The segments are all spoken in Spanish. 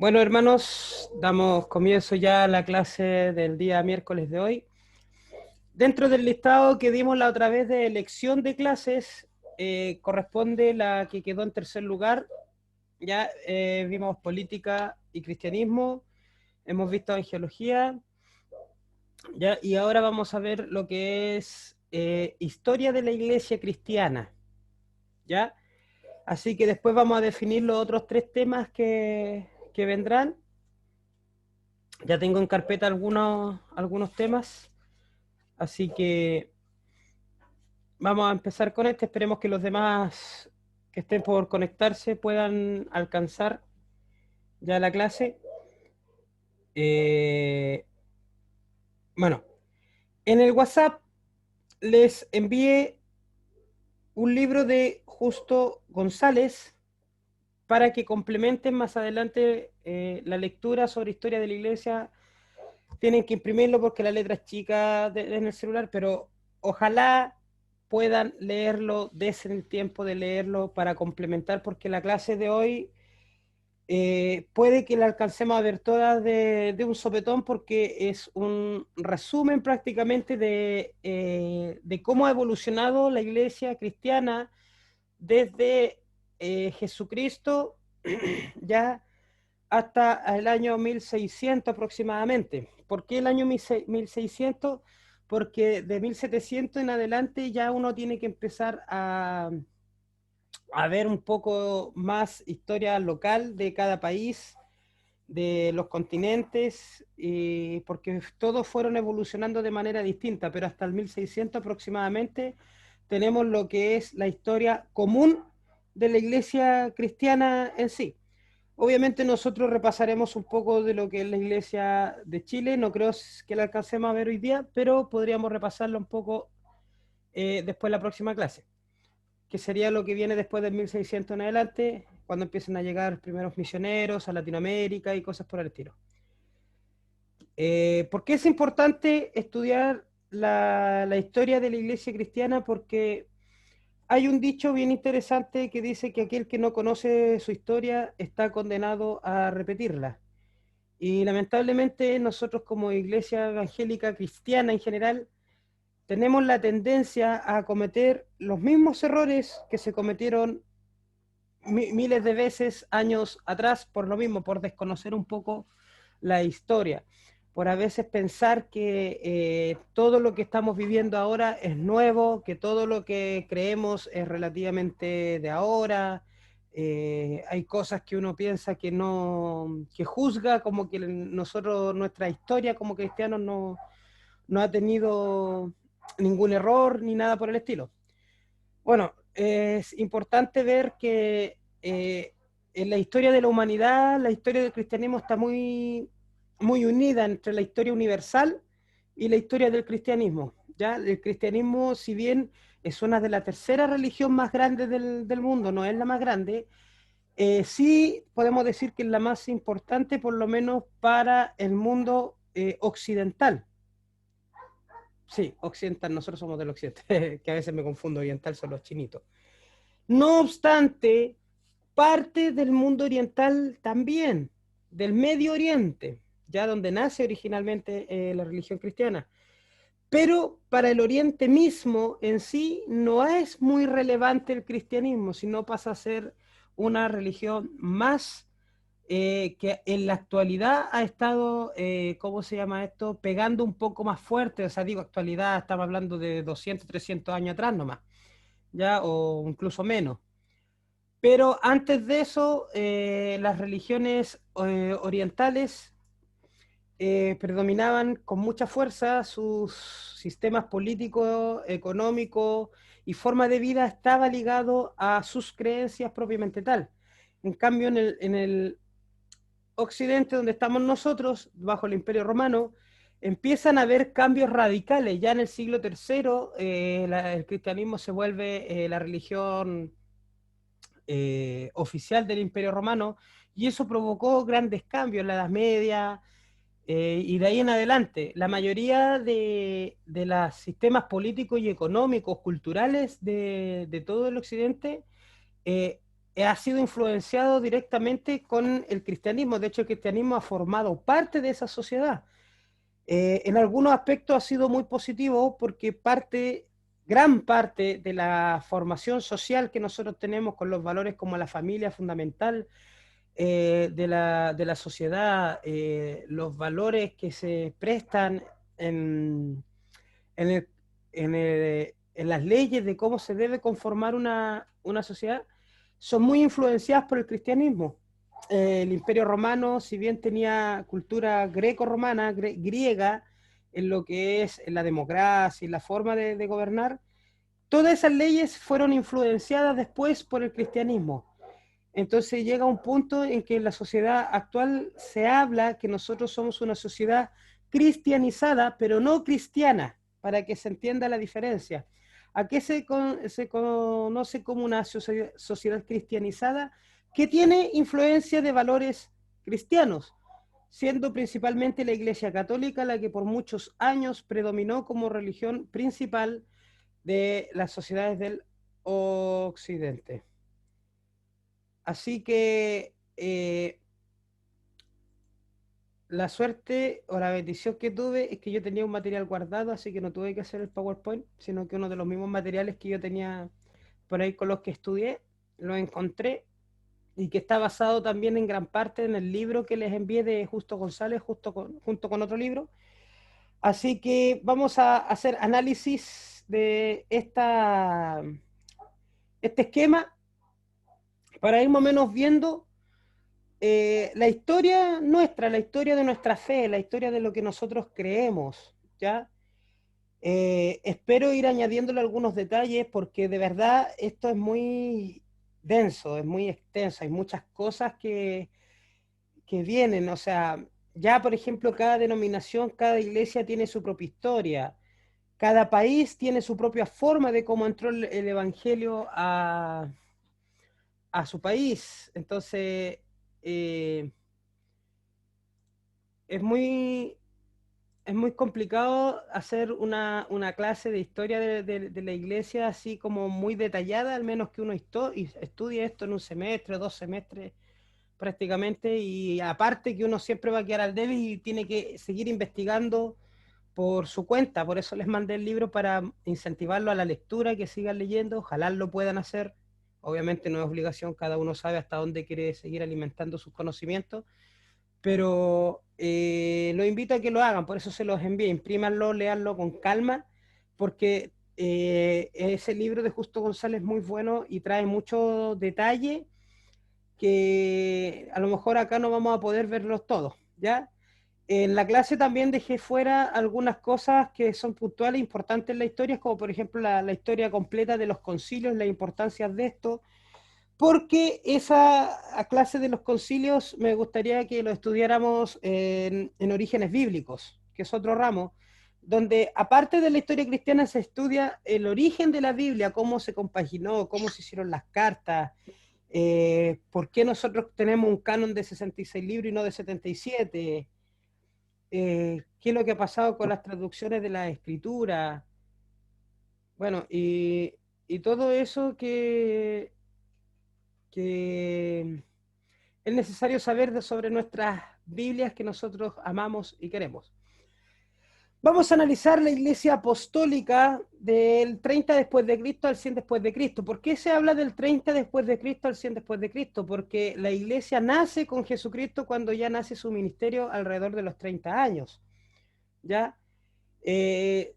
Bueno, hermanos, damos comienzo ya a la clase del día miércoles de hoy. Dentro del listado que dimos la otra vez de elección de clases, corresponde la que quedó en tercer lugar. Ya vimos política y cristianismo, hemos visto angelología, ya, y ahora vamos a ver lo que es historia de la iglesia cristiana, ¿ya? Así que después vamos a definir los otros tres temas que vendrán. Ya tengo en carpeta algunos temas, así que vamos a empezar con este. Esperemos que los demás que estén por conectarse puedan alcanzar ya la clase. Eh, bueno, en el WhatsApp les envié un libro de Justo González para que complementen más adelante la lectura sobre historia de la iglesia. Tienen que imprimirlo porque la letra es chica en el celular, pero ojalá puedan leerlo, desen el tiempo de leerlo para complementar, porque la clase de hoy puede que la alcancemos a ver toda de un sopetón, porque es un resumen prácticamente de cómo ha evolucionado la iglesia cristiana desde Jesucristo ya hasta el año 1600 aproximadamente. ¿Por qué el año 1600? Porque de 1700 en adelante ya uno tiene que empezar a ver un poco más historia local de cada país, de los continentes, porque todos fueron evolucionando de manera distinta, pero hasta el 1600 aproximadamente tenemos lo que es la historia común de la iglesia cristiana en sí. Obviamente nosotros repasaremos un poco de lo que es la iglesia de Chile, no creo que la alcancemos a ver hoy día, pero podríamos repasarlo un poco después de la próxima clase, que sería lo que viene después del 1600 en adelante, cuando empiecen a llegar los primeros misioneros a Latinoamérica y cosas por el estilo. ¿Por qué es importante estudiar la historia de la iglesia cristiana? Porque hay un dicho bien interesante que dice que aquel que no conoce su historia está condenado a repetirla. Y lamentablemente nosotros como iglesia evangélica cristiana en general tenemos la tendencia a cometer los mismos errores que se cometieron miles de veces años atrás por lo mismo, por desconocer un poco la historia, por a veces pensar que todo lo que estamos viviendo ahora es nuevo, que todo lo que creemos es relativamente de ahora. Hay cosas que uno piensa que no, que juzga, como que nosotros, nuestra historia como cristianos no ha tenido ningún error ni nada por el estilo. Bueno, es importante ver que en la historia de la humanidad, la historia del cristianismo está muy unida entre la historia universal y la historia del cristianismo. ¿Ya? El cristianismo, si bien es una de las terceras religión más grandes del mundo, no es la más grande, sí podemos decir que es la más importante, por lo menos para el mundo occidental. Sí, occidental, nosotros somos del occidente, que a veces me confundo, oriental son los chinitos. No obstante, parte del mundo oriental también, del Medio Oriente, ya donde nace originalmente la religión cristiana. Pero para el Oriente mismo en sí no es muy relevante el cristianismo, sino pasa a ser una religión más que en la actualidad ha estado, ¿cómo se llama esto? Pegando un poco más fuerte, o sea, digo actualidad, estamos hablando de 200, 300 años atrás nomás, ya, o incluso menos. Pero antes de eso, las religiones orientales predominaban con mucha fuerza, sus sistemas políticos, económicos y forma de vida estaba ligado a sus creencias propiamente tal. En cambio, en el occidente, donde estamos nosotros, bajo el Imperio Romano, empiezan a haber cambios radicales. Ya en el siglo III, el cristianismo se vuelve la religión oficial del Imperio Romano, y eso provocó grandes cambios en la Edad Media, y de ahí en adelante. La mayoría de los sistemas políticos y económicos, culturales de todo el Occidente, ha sido influenciado directamente con el cristianismo. De hecho, el cristianismo ha formado parte de esa sociedad. En algunos aspectos ha sido muy positivo porque gran parte de la formación social que nosotros tenemos con los valores como la familia fundamental de la sociedad, los valores que se prestan en, en, el- en las leyes de cómo se debe conformar una sociedad, son muy influenciadas por el cristianismo. El Imperio Romano, si bien tenía cultura greco-romana, griega, en lo que es la democracia y la forma de gobernar, todas esas leyes fueron influenciadas después por el cristianismo. Entonces llega un punto en que en la sociedad actual se habla que nosotros somos una sociedad cristianizada, pero no cristiana, para que se entienda la diferencia. ¿A qué se conoce como una sociedad cristianizada? Que tiene influencia de valores cristianos, siendo principalmente la Iglesia Católica la que por muchos años predominó como religión principal de las sociedades del Occidente. Así que la suerte o la bendición que tuve es que yo tenía un material guardado, así que no tuve que hacer el PowerPoint, sino que uno de los mismos materiales que yo tenía por ahí con los que estudié, lo encontré y que está basado también en gran parte en el libro que les envié de Justo González, junto con otro libro. Así que vamos a hacer análisis de este esquema para ir más o menos viendo la historia nuestra, la historia de nuestra fe, la historia de lo que nosotros creemos, ¿ya? Espero ir añadiéndole algunos detalles porque de verdad esto es muy denso, es muy extenso, hay muchas cosas que vienen, o sea, ya por ejemplo cada denominación, cada iglesia tiene su propia historia, cada país tiene su propia forma de cómo entró el evangelio a su país, entonces eh, es muy, es muy complicado hacer una clase de historia de la iglesia así como muy detallada, al menos que uno estudie esto en un semestre, 2 semestres prácticamente, y aparte que uno siempre va a quedar al débil y tiene que seguir investigando por su cuenta. Por eso les mandé el libro para incentivarlo a la lectura, que sigan leyendo, ojalá lo puedan hacer. Obviamente no es obligación, cada uno sabe hasta dónde quiere seguir alimentando sus conocimientos, pero los invito a que lo hagan, por eso se los envíe, imprímanlo, leanlo con calma, porque ese libro de Justo González es muy bueno y trae mucho detalle que a lo mejor acá no vamos a poder verlos todos, ¿ya? En la clase también dejé fuera algunas cosas que son puntuales, importantes en la historia, como por ejemplo la historia completa de los concilios, la importancia de esto, porque esa clase de los concilios me gustaría que lo estudiáramos en orígenes bíblicos, que es otro ramo, donde aparte de la historia cristiana se estudia el origen de la Biblia, cómo se compaginó, cómo se hicieron las cartas, por qué nosotros tenemos un canon de 66 libros y no de 77, qué es lo que ha pasado con las traducciones de la escritura, bueno, y todo eso que es necesario saber sobre nuestras Biblias que nosotros amamos y queremos. Vamos a analizar la iglesia apostólica del 30 después de Cristo al 100 después de Cristo. ¿Por qué se habla del 30 después de Cristo al 100 después de Cristo? Porque la iglesia nace con Jesucristo cuando ya nace su ministerio alrededor de los 30 años. ¿Ya?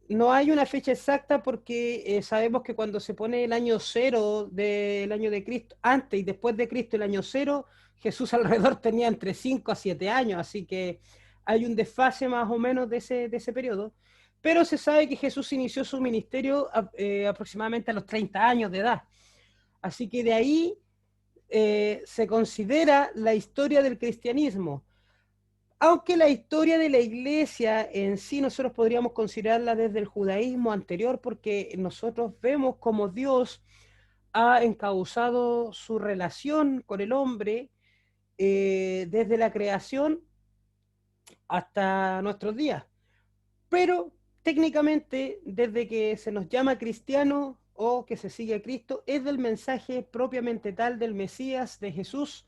No hay una fecha exacta porque sabemos que cuando se pone el año cero del año de Cristo, antes y después de Cristo, el año cero, Jesús alrededor tenía entre 5 a 7 años, así que hay un desfase más o menos de ese periodo, pero se sabe que Jesús inició su ministerio aproximadamente a los 30 años de edad, así que de ahí se considera la historia del cristianismo. Aunque la historia de la iglesia en sí nosotros podríamos considerarla desde el judaísmo anterior, porque nosotros vemos como Dios ha encauzado su relación con el hombre desde la creación hasta nuestros días. Pero técnicamente, desde que se nos llama cristiano, o que se sigue a Cristo, es del mensaje propiamente tal del Mesías, de Jesús.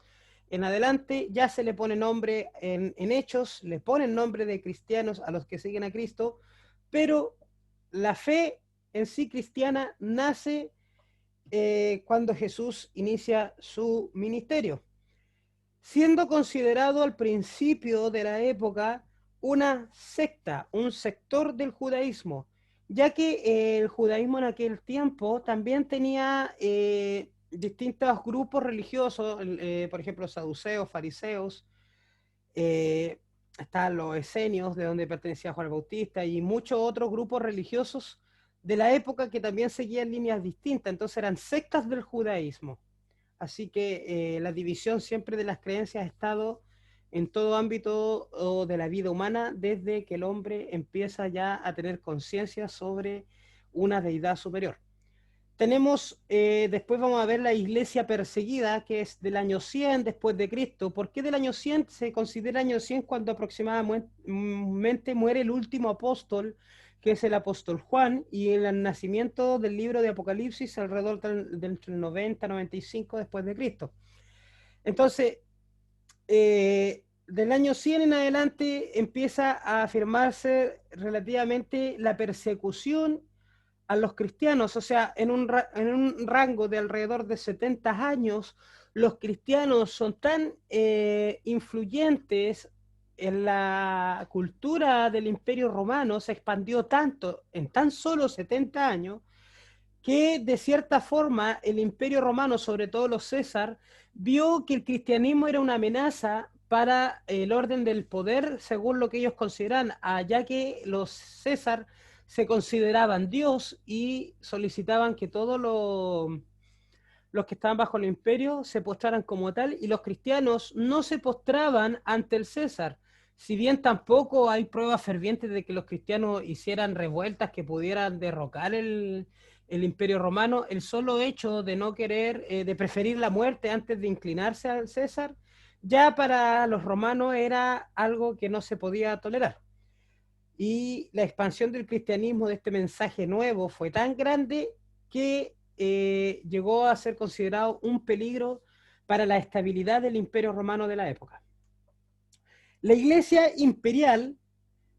En adelante ya se le pone nombre en Hechos, le ponen nombre de cristianos a los que siguen a Cristo, pero la fe en sí cristiana nace cuando Jesús inicia su ministerio, siendo considerado al principio de la época una secta, un sector del judaísmo, ya que el judaísmo en aquel tiempo también tenía distintos grupos religiosos, por ejemplo, saduceos, fariseos, eh, estaban los esenios, de donde pertenecía Juan el Bautista, y muchos otros grupos religiosos de la época que también seguían líneas distintas, entonces eran sectas del judaísmo. Así que la división siempre de las creencias ha estado en todo ámbito de la vida humana desde que el hombre empieza ya a tener conciencia sobre una deidad superior. Tenemos, después vamos a ver la iglesia perseguida, que es del año 100 después de Cristo. ¿Por qué del año 100? Se considera año 100 cuando aproximadamente muere el último apóstol, que es el apóstol Juan, y el nacimiento del libro de Apocalipsis alrededor del 90-95 después de Cristo. Entonces, del año 100 en adelante empieza a afirmarse relativamente la persecución a los cristianos, o sea, en un rango de alrededor de 70 años, los cristianos son tan influyentes en la cultura del Imperio Romano, se expandió tanto en tan solo 70 años, que de cierta forma el Imperio Romano, sobre todo los César, vio que el cristianismo era una amenaza para el orden del poder, según lo que ellos consideran, ya que los César se consideraban Dios y solicitaban que todos los que estaban bajo el imperio se postraran como tal, y los cristianos no se postraban ante el César. Si bien tampoco hay pruebas fervientes de que los cristianos hicieran revueltas que pudieran derrocar el imperio romano, el solo hecho de no querer, de preferir la muerte antes de inclinarse al César, ya para los romanos era algo que no se podía tolerar. Y la expansión del cristianismo, de este mensaje nuevo, fue tan grande que llegó a ser considerado un peligro para la estabilidad del imperio romano de la época. La iglesia imperial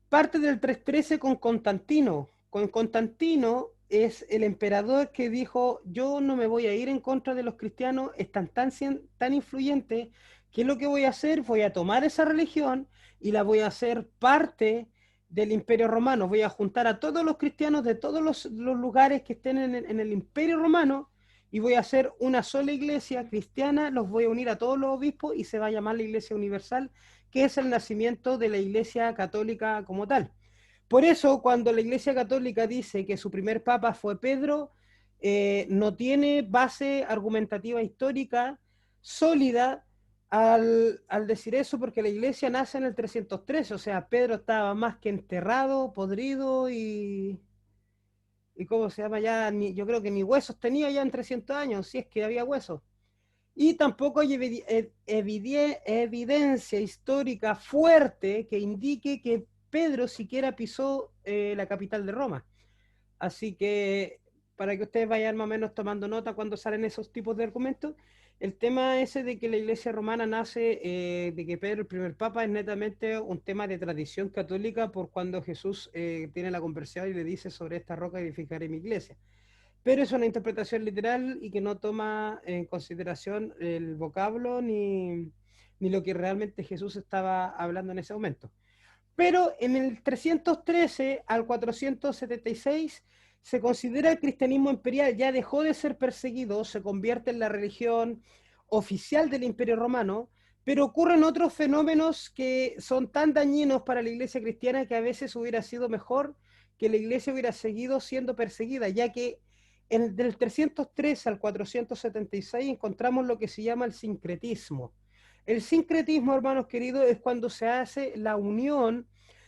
parte del 313 con Constantino. Con Constantino es el emperador que dijo: yo no me voy a ir en contra de los cristianos, están tan influyentes, que lo que voy a hacer, voy a tomar esa religión y la voy a hacer parte del imperio romano, voy a juntar a todos los cristianos de todos los lugares que estén en el imperio romano, y voy a hacer una sola iglesia cristiana, los voy a unir a todos los obispos y se va a llamar la Iglesia Universal, que es el nacimiento de la Iglesia Católica como tal. Por eso, cuando la Iglesia Católica dice que su primer papa fue Pedro, no tiene base argumentativa histórica sólida al decir eso, porque la Iglesia nace en el 313, o sea, Pedro estaba más que enterrado, podrido y ¿cómo se llama? Ya, yo creo que ni huesos tenía ya en 300 años, si es que había huesos. Y tampoco hay evidencia histórica fuerte que indique que Pedro siquiera pisó la capital de Roma. Así que, para que ustedes vayan más o menos tomando nota cuando salen esos tipos de argumentos, el tema ese de que la iglesia romana nace, de que Pedro el primer papa, es netamente un tema de tradición católica, por cuando Jesús tiene la conversión y le dice: sobre esta roca edificaré mi iglesia. Pero es una interpretación literal y que no toma en consideración el vocablo ni lo que realmente Jesús estaba hablando en ese momento. Pero en el 313 al 476 se considera el cristianismo imperial, ya dejó de ser perseguido, se convierte en la religión oficial del Imperio Romano, pero ocurren otros fenómenos que son tan dañinos para la iglesia cristiana que a veces hubiera sido mejor que la iglesia hubiera seguido siendo perseguida, ya que del 303 al 476 encontramos lo que se llama el sincretismo. El sincretismo, hermanos queridos, es cuando se hace la unión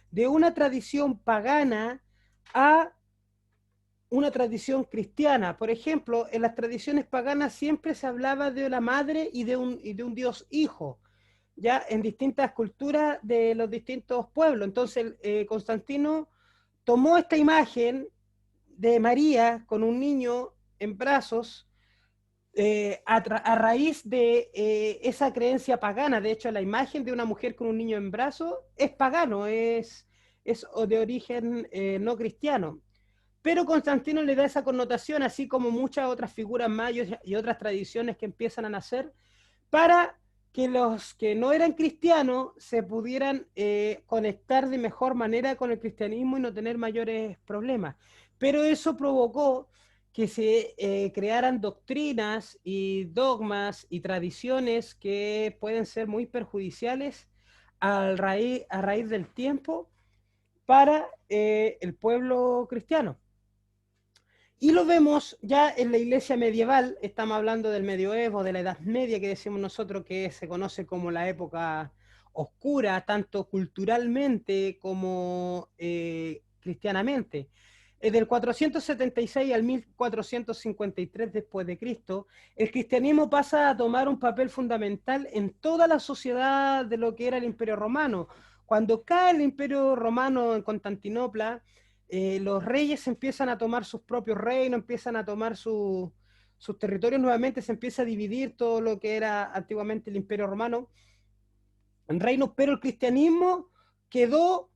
de una tradición pagana a una tradición cristiana. Por ejemplo, en las tradiciones paganas siempre se hablaba de la madre y de un Dios hijo, ya en distintas culturas de los distintos pueblos. Entonces, Constantino tomó esta imagen de María con un niño en brazos a raíz de esa creencia pagana. De hecho, la imagen de una mujer con un niño en brazos es pagano, es de origen no cristiano. Pero Constantino le da esa connotación, así como muchas otras figuras mayas y otras tradiciones que empiezan a nacer, para que los que no eran cristianos se pudieran conectar de mejor manera con el cristianismo y no tener mayores problemas. Pero eso provocó que se crearan doctrinas y dogmas y tradiciones que pueden ser muy perjudiciales a raíz del tiempo para el pueblo cristiano. Y lo vemos ya en la iglesia medieval, estamos hablando del medioevo, de la Edad Media, que decimos nosotros que se conoce como la época oscura, tanto culturalmente como cristianamente. Del 476 al 1453 después de Cristo, el cristianismo pasa a tomar un papel fundamental en toda la sociedad de lo que era el Imperio Romano. Cuando cae el Imperio Romano en Constantinopla, los reyes empiezan a tomar sus propios reinos, empiezan a tomar sus territorios nuevamente, se empieza a dividir todo lo que era antiguamente el Imperio Romano en reinos, pero el cristianismo quedó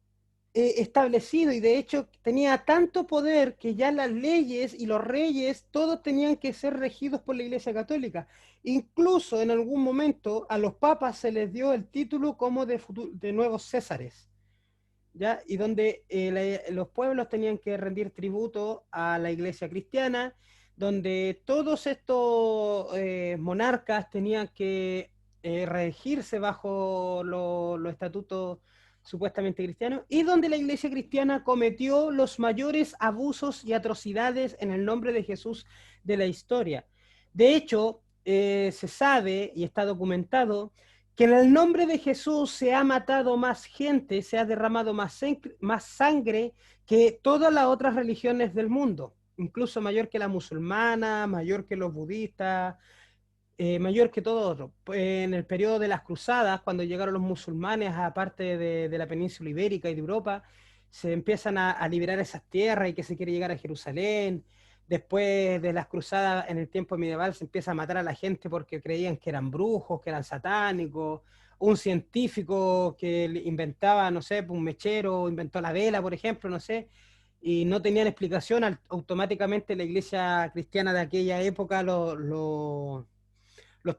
establecido y de hecho tenía tanto poder que ya las leyes y los reyes todos tenían que ser regidos por la Iglesia Católica. Incluso en algún momento a los papas se les dio el título como de nuevos césares. ¿Ya? Y donde los pueblos tenían que rendir tributo a la iglesia cristiana, donde todos estos monarcas tenían que regirse bajo los estatutos supuestamente cristianos, y donde la iglesia cristiana cometió los mayores abusos y atrocidades en el nombre de Jesús de la historia. De hecho, se sabe y está documentado que en el nombre de Jesús se ha matado más gente, se ha derramado más sangre que todas las otras religiones del mundo, incluso mayor que la musulmana, mayor que los budistas, mayor que todo otro. En el periodo de las cruzadas, cuando llegaron los musulmanes a parte de la península ibérica y de Europa, se empiezan a liberar esas tierras y que se quiere llegar a Jerusalén. Después de las cruzadas, en el tiempo medieval, se empieza a matar a la gente porque creían que eran brujos, que eran satánicos. Un científico que inventaba, no sé, un mechero, inventó la vela, por ejemplo, no sé, y no tenían explicación, automáticamente la iglesia cristiana de aquella época los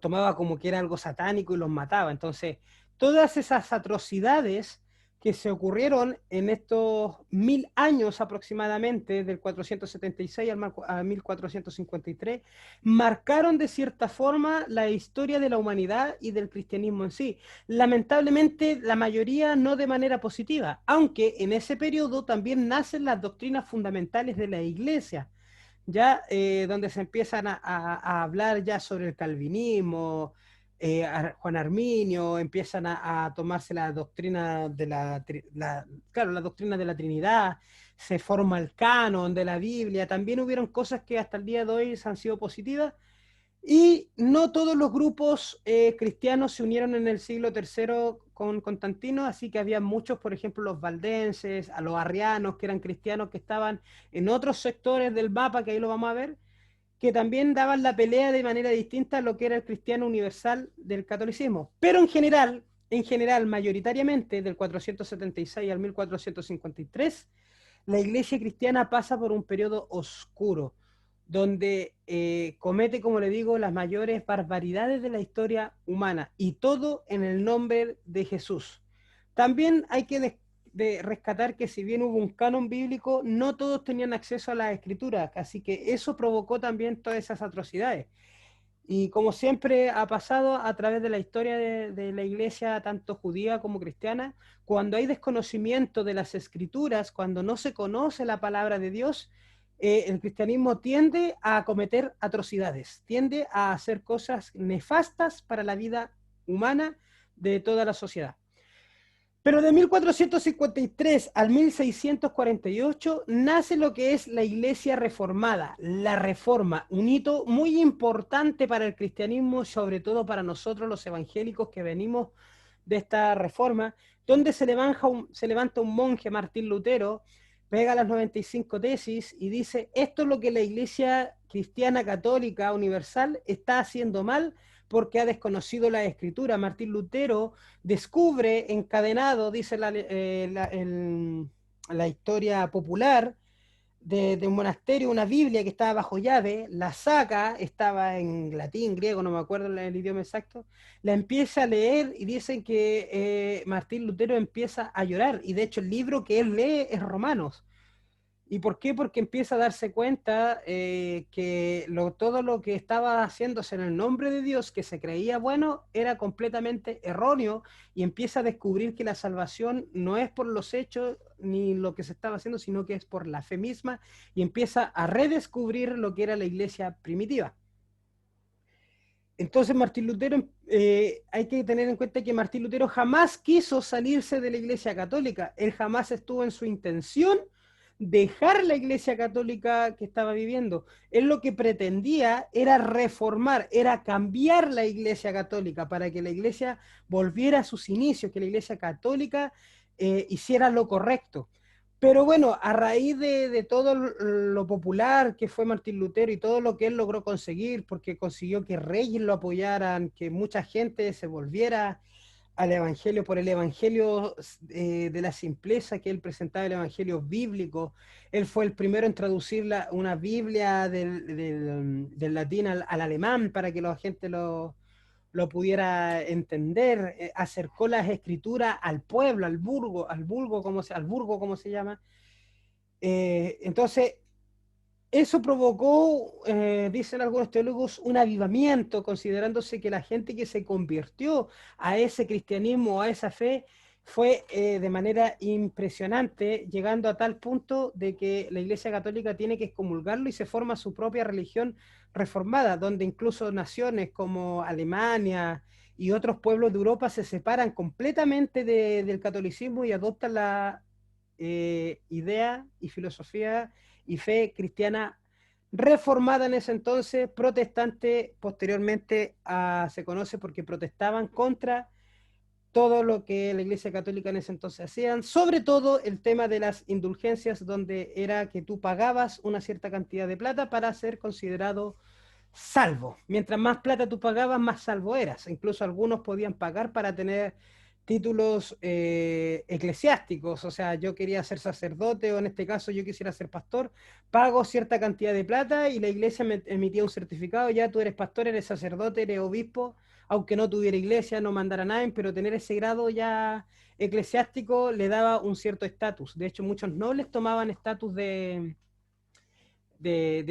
tomaba como que era algo satánico y los mataba. Entonces, todas esas atrocidades que se ocurrieron en estos 1000 años aproximadamente, del 476 al 1453, marcaron de cierta forma la historia de la humanidad y del cristianismo en sí. Lamentablemente, la mayoría no de manera positiva, aunque en ese periodo también nacen las doctrinas fundamentales de la iglesia, ya donde se empiezan a hablar ya sobre el calvinismo, Juan Arminio, empiezan a tomarse la doctrina de claro, la doctrina de la Trinidad, se forma el canon de la Biblia, también hubieron cosas que hasta el día de hoy han sido positivas, y no todos los grupos cristianos se unieron en el siglo III con Constantino, así que había muchos, por ejemplo, los valdenses, a los arrianos, que eran cristianos, que estaban en otros sectores del mapa, que ahí lo vamos a ver, que también daban la pelea de manera distinta a lo que era el cristiano universal del catolicismo. Pero en general, mayoritariamente, del 476 al 1453, la iglesia cristiana pasa por un periodo oscuro, donde comete, como le digo, las mayores barbaridades de la historia humana, y todo en el nombre de Jesús. También hay que rescatar que si bien hubo un canon bíblico, no todos tenían acceso a las escrituras, así que eso provocó también todas esas atrocidades. Y como siempre ha pasado a través de la historia de la iglesia, tanto judía como cristiana, cuando hay desconocimiento de las escrituras, cuando no se conoce la palabra de Dios, el cristianismo tiende a cometer atrocidades, tiende a hacer cosas nefastas para la vida humana de toda la sociedad. Pero de 1453 al 1648 nace lo que es la Iglesia Reformada, la Reforma, un hito muy importante para el cristianismo, sobre todo para nosotros los evangélicos que venimos de esta reforma, donde se levanta un monje, Martín Lutero, pega las 95 tesis y dice, esto es lo que la Iglesia Cristiana Católica Universal está haciendo mal porque ha desconocido la Escritura. Martín Lutero descubre encadenado, dice la historia popular, de un monasterio, una Biblia que estaba bajo llave, la saca, estaba en latín, griego, no me acuerdo el idioma exacto, la empieza a leer y dicen que Martín Lutero empieza a llorar, y de hecho el libro que él lee es Romanos. ¿Y por qué? Porque empieza a darse cuenta que todo lo que estaba haciéndose en el nombre de Dios, que se creía bueno, era completamente erróneo, y empieza a descubrir que la salvación no es por los hechos ni lo que se estaba haciendo, sino que es por la fe misma, y empieza a redescubrir lo que era la iglesia primitiva. Entonces Martín Lutero, hay que tener en cuenta que Martín Lutero jamás quiso salirse de la Iglesia Católica, él jamás estuvo en su intención dejar la Iglesia Católica que estaba viviendo. Él lo que pretendía era reformar, era cambiar la Iglesia Católica para que la Iglesia volviera a sus inicios, que la Iglesia Católica hiciera lo correcto. Pero bueno, a raíz de todo lo popular que fue Martín Lutero y todo lo que él logró conseguir, porque consiguió que reyes lo apoyaran, que mucha gente se volviera al Evangelio por el Evangelio de la simpleza que él presentaba, el Evangelio bíblico. Él fue el primero en traducir una Biblia del latín al alemán para que la gente lo pudiera entender, acercó las escrituras al pueblo, al burgo, como se llama. Entonces, eso provocó, dicen algunos teólogos, un avivamiento, considerándose que la gente que se convirtió a ese cristianismo, a esa fe, fue de manera impresionante, llegando a tal punto de que la Iglesia Católica tiene que excomulgarlo y se forma su propia religión reformada, donde incluso naciones como Alemania y otros pueblos de Europa se separan completamente del catolicismo y adoptan la idea y filosofía y fe cristiana reformada en ese entonces, protestante, posteriormente se conoce porque protestaban contra todo lo que la Iglesia Católica en ese entonces hacían, sobre todo el tema de las indulgencias, donde era que tú pagabas una cierta cantidad de plata para ser considerado salvo. Mientras más plata tú pagabas, más salvo eras. Incluso algunos podían pagar para tener títulos eclesiásticos. O sea, yo quería ser sacerdote o en este caso yo quisiera ser pastor, pago cierta cantidad de plata y la iglesia me emitía un certificado, ya tú eres pastor, eres sacerdote, eres obispo, aunque no tuviera iglesia, no mandara nadie, pero tener ese grado ya eclesiástico le daba un cierto estatus. De hecho, muchos nobles tomaban estatus de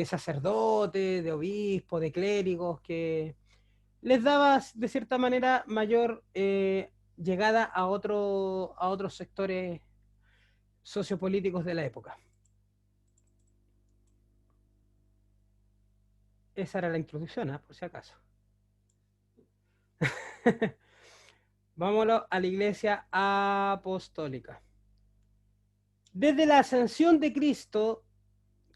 sacerdote, de obispo, de clérigos, que les daba de cierta manera mayor llegada a otros sectores sociopolíticos de la época. Esa era la introducción, ¿eh? Por si acaso. Vámonos a la iglesia apostólica. Desde la ascensión de Cristo,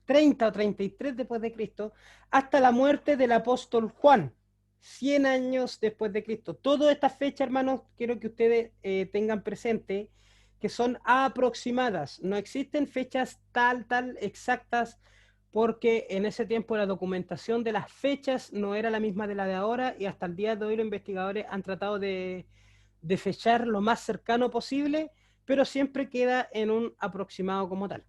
30 o 33 después de Cristo, hasta la muerte del apóstol Juan, 100 años después de Cristo. Todas estas fechas, hermanos, quiero que ustedes tengan presente que son aproximadas. No existen fechas tal exactas, porque en ese tiempo la documentación de las fechas no era la misma de la de ahora, y hasta el día de hoy los investigadores han tratado de fechar lo más cercano posible, pero siempre queda en un aproximado como tal.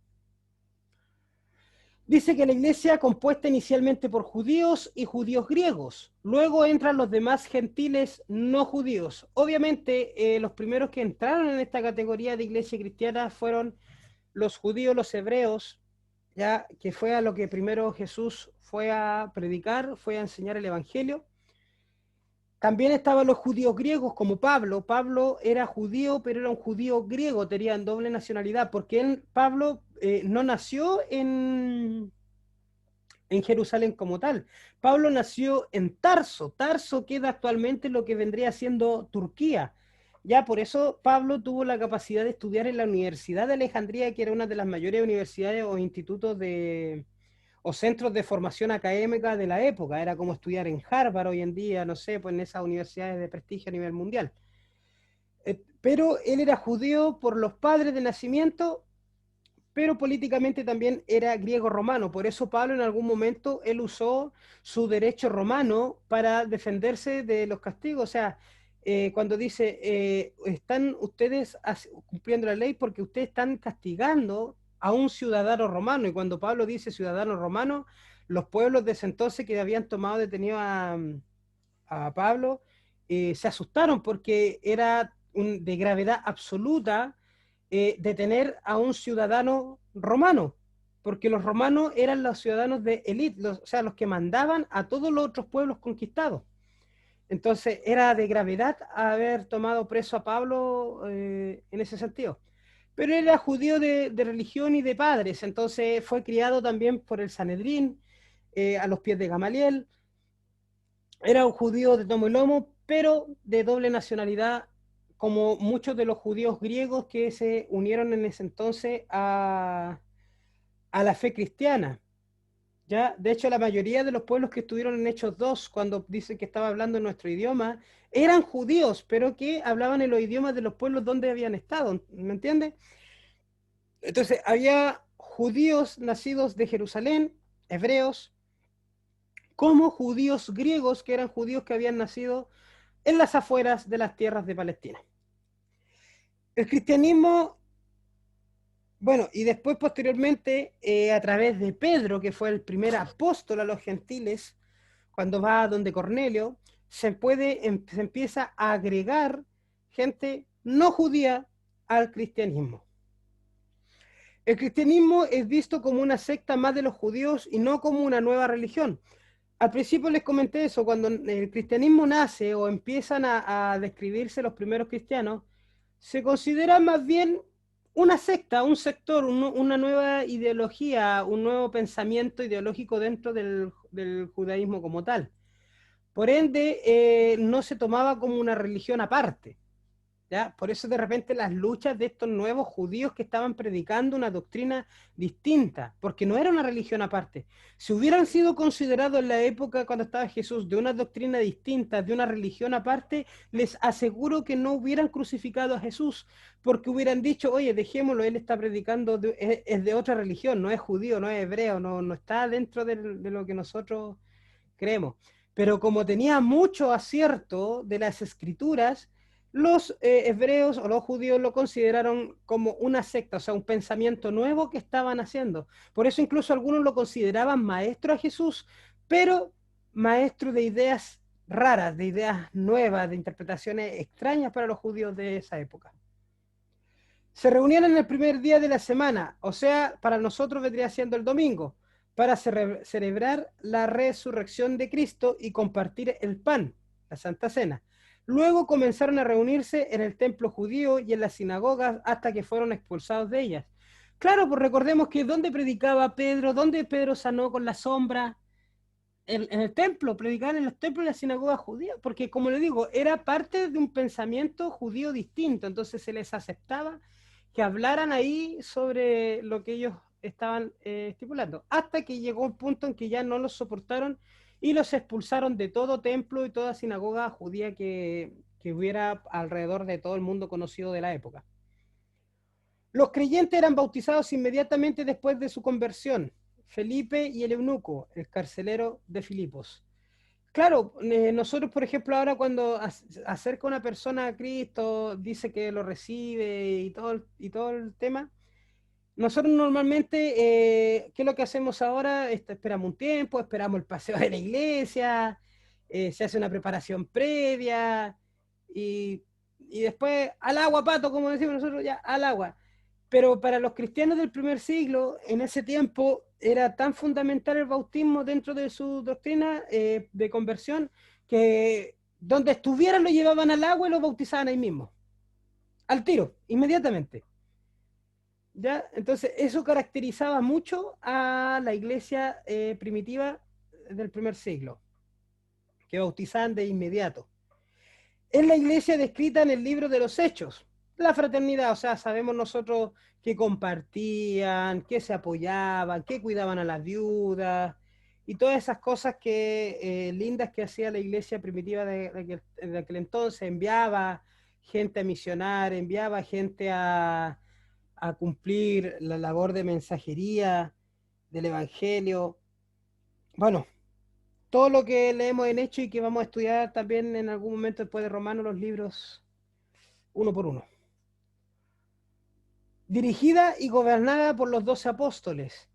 Dice que la iglesia compuesta inicialmente por judíos y judíos griegos, luego entran los demás gentiles no judíos. Obviamente los primeros que entraron en esta categoría de iglesia cristiana fueron los judíos, los hebreos, ya que fue a lo que primero Jesús fue a predicar, fue a enseñar el evangelio. También estaban los judíos griegos como Pablo. Pablo era judío, pero era un judío griego, tenían doble nacionalidad, porque Pablo no nació en Jerusalén como tal. Pablo nació en Tarso. Tarso queda actualmente en lo que vendría siendo Turquía. Ya por eso Pablo tuvo la capacidad de estudiar en la Universidad de Alejandría, que era una de las mayores universidades o institutos o centros de formación académica de la época. Era como estudiar en Harvard hoy en día, no sé, pues en esas universidades de prestigio a nivel mundial. Pero él era judío por los padres de nacimiento, pero políticamente también era griego-romano. Por eso Pablo en algún momento, él usó su derecho romano para defenderse de los castigos. O sea, cuando dice, están ustedes cumpliendo la ley porque ustedes están castigando a un ciudadano romano. Y cuando Pablo dice ciudadano romano, los pueblos de ese entonces que habían tomado detenido a Pablo, se asustaron porque era de gravedad absoluta detener a un ciudadano romano, porque los romanos eran los ciudadanos de élite, o sea, los que mandaban a todos los otros pueblos conquistados. Entonces era de gravedad haber tomado preso a Pablo en ese sentido. Pero él era judío de religión y de padres, entonces fue criado también por el Sanedrín, a los pies de Gamaliel. Era un judío de tomo y lomo, pero de doble nacionalidad, como muchos de los judíos griegos que se unieron en ese entonces a la fe cristiana. ¿Ya? De hecho, la mayoría de los pueblos que estuvieron en Hechos 2, cuando dice que estaba hablando nuestro idioma, eran judíos, pero que hablaban en los idiomas de los pueblos donde habían estado, ¿me entiendes? Entonces, había judíos nacidos de Jerusalén, hebreos, como judíos griegos, que eran judíos que habían nacido en las afueras de las tierras de Palestina. El cristianismo, bueno, y después posteriormente, a través de Pedro, que fue el primer apóstol a los gentiles, cuando va a donde Cornelio, se empieza a agregar gente no judía al cristianismo. El cristianismo es visto como una secta más de los judíos y no como una nueva religión. Al principio les comenté eso, cuando el cristianismo nace o empiezan a describirse los primeros cristianos, se considera más bien una secta, un sector, una nueva ideología, un nuevo pensamiento ideológico dentro del judaísmo como tal. Por ende, no se tomaba como una religión aparte. ¿Ya? Por eso de repente las luchas de estos nuevos judíos que estaban predicando una doctrina distinta, porque no era una religión aparte. Si hubieran sido considerados en la época cuando estaba Jesús de una doctrina distinta, de una religión aparte, les aseguro que no hubieran crucificado a Jesús, porque hubieran dicho, oye, dejémoslo, él está predicando, es de otra religión, no es judío, no es hebreo, no está dentro de lo que nosotros creemos. Pero como tenía mucho acierto de las escrituras, los hebreos o los judíos lo consideraron como una secta, o sea, un pensamiento nuevo que estaban haciendo. Por eso incluso algunos lo consideraban maestro a Jesús, pero maestro de ideas raras, de ideas nuevas, de interpretaciones extrañas para los judíos de esa época. Se reunían en el primer día de la semana, o sea, para nosotros vendría siendo el domingo, para celebrar la resurrección de Cristo y compartir el pan, la Santa Cena. Luego comenzaron a reunirse en el templo judío y en las sinagogas hasta que fueron expulsados de ellas. Claro, pues recordemos que ¿dónde predicaba Pedro? ¿Dónde Pedro sanó con la sombra? En el templo, predicaban en los templos y las sinagogas judías, porque como le digo, era parte de un pensamiento judío distinto, entonces se les aceptaba que hablaran ahí sobre lo que ellos estaban estipulando, hasta que llegó un punto en que ya no los soportaron y los expulsaron de todo templo y toda sinagoga judía que hubiera alrededor de todo el mundo conocido de la época. Los creyentes eran bautizados inmediatamente después de su conversión. Felipe y el eunuco, el carcelero de Filipos. Claro, nosotros, por ejemplo, ahora cuando acerca una persona a Cristo, dice que lo recibe y todo el tema, nosotros normalmente, ¿qué es lo que hacemos ahora? Esperamos un tiempo, esperamos el paseo de la iglesia, se hace una preparación previa y después al agua, pato, como decimos nosotros, ya al agua. Pero para los cristianos del primer siglo, en ese tiempo, era tan fundamental el bautismo dentro de su doctrina de conversión que donde estuvieran lo llevaban al agua y lo bautizaban ahí mismo, al tiro, inmediatamente. ¿Ya? Entonces, eso caracterizaba mucho a la iglesia primitiva del primer siglo, que bautizaban de inmediato. Es la iglesia descrita en el libro de los Hechos, la fraternidad, o sea, sabemos nosotros que compartían, que se apoyaban, que cuidaban a las viudas y todas esas cosas lindas que hacía la iglesia primitiva de aquel entonces, enviaba gente a misionar, enviaba gente a cumplir la labor de mensajería del Evangelio. Bueno, todo lo que leemos en Hechos y que vamos a estudiar también en algún momento después de Romanos, los libros uno por uno. Dirigida y gobernada por los 12 apóstoles.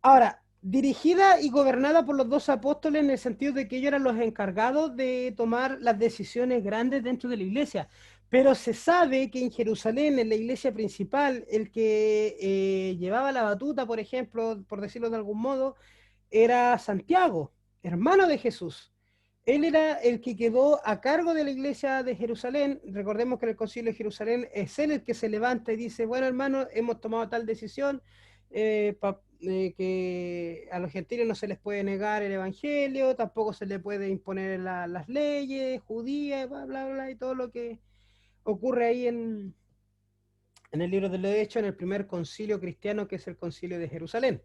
Ahora, dirigida y gobernada por los 12 apóstoles en el sentido de que ellos eran los encargados de tomar las decisiones grandes dentro de la iglesia. Pero se sabe que en Jerusalén, en la iglesia principal, el que llevaba la batuta, por ejemplo, por decirlo de algún modo, era Santiago, hermano de Jesús. Él era el que quedó a cargo de la iglesia de Jerusalén. Recordemos que en el concilio de Jerusalén es él el que se levanta y dice, bueno, hermano, hemos tomado tal decisión, que a los gentiles no se les puede negar el evangelio, tampoco se les puede imponer las leyes judías, bla, bla, bla, y todo lo que ocurre ahí en el libro de los Hechos, en el primer concilio cristiano, que es el concilio de Jerusalén.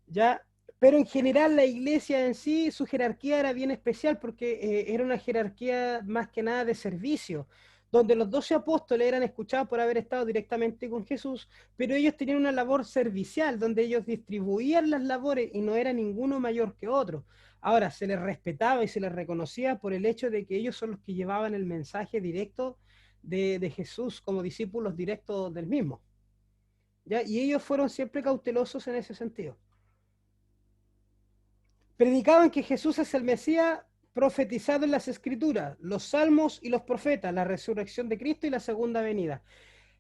¿Ya? Pero en general la iglesia en sí, su jerarquía era bien especial porque era una jerarquía más que nada de servicio, donde los 12 apóstoles eran escuchados por haber estado directamente con Jesús, pero ellos tenían una labor servicial, donde ellos distribuían las labores y no era ninguno mayor que otro. Ahora, se les respetaba y se les reconocía por el hecho de que ellos son los que llevaban el mensaje directo de Jesús como discípulos directos del mismo. ¿Ya? Y ellos fueron siempre cautelosos en ese sentido. Predicaban que Jesús es el Mesías profetizado en las Escrituras, los Salmos y los profetas, la resurrección de Cristo y la segunda venida.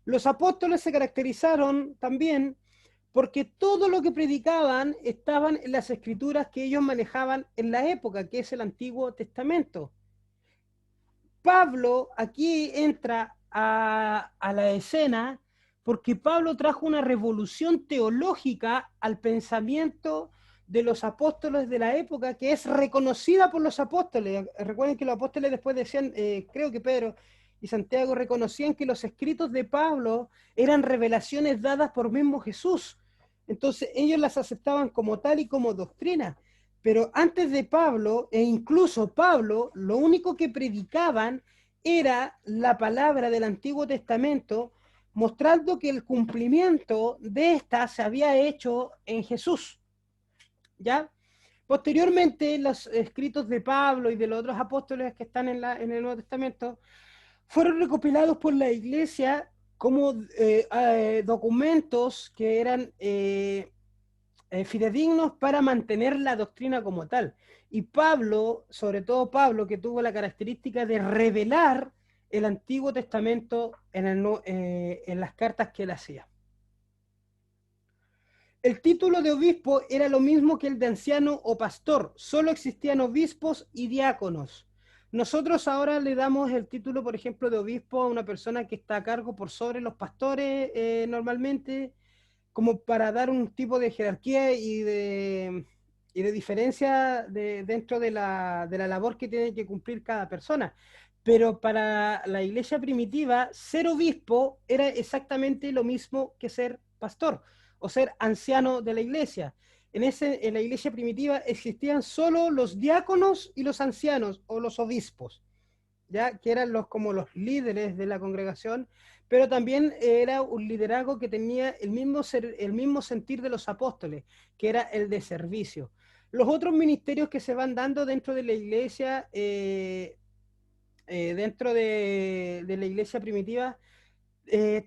Los apóstoles se caracterizaron también porque todo lo que predicaban estaban en las Escrituras que ellos manejaban en la época, que es el Antiguo Testamento. Pablo aquí entra a la escena porque Pablo trajo una revolución teológica al pensamiento de los apóstoles de la época, que es reconocida por los apóstoles. Recuerden que los apóstoles después decían, creo que Pedro y Santiago reconocían que los escritos de Pablo eran revelaciones dadas por mismo Jesús. Entonces ellos las aceptaban como tal y como doctrina. Pero antes de Pablo, e incluso Pablo, lo único que predicaban era la palabra del Antiguo Testamento, mostrando que el cumplimiento de esta se había hecho en Jesús. ¿Ya? Posteriormente, los escritos de Pablo y de los otros apóstoles que están en el Nuevo Testamento fueron recopilados por la iglesia como documentos que eran fidedignos para mantener la doctrina como tal. Y Pablo, sobre todo Pablo, que tuvo la característica de revelar el Antiguo Testamento en las cartas que él hacía. El título de obispo era lo mismo que el de anciano o pastor, solo existían obispos y diáconos. Nosotros ahora le damos el título, por ejemplo, de obispo a una persona que está a cargo por sobre los pastores normalmente, como para dar un tipo de jerarquía y de diferencia dentro de la labor que tiene que cumplir cada persona. Pero para la iglesia primitiva, ser obispo era exactamente lo mismo que ser pastor o ser anciano de la iglesia. En la iglesia primitiva existían solo los diáconos y los ancianos o los obispos, ya que eran como los líderes de la congregación, pero también era un liderazgo que tenía el mismo sentir de los apóstoles, que era el de servicio. Los otros ministerios que se van dando dentro de la iglesia, dentro de la iglesia primitiva,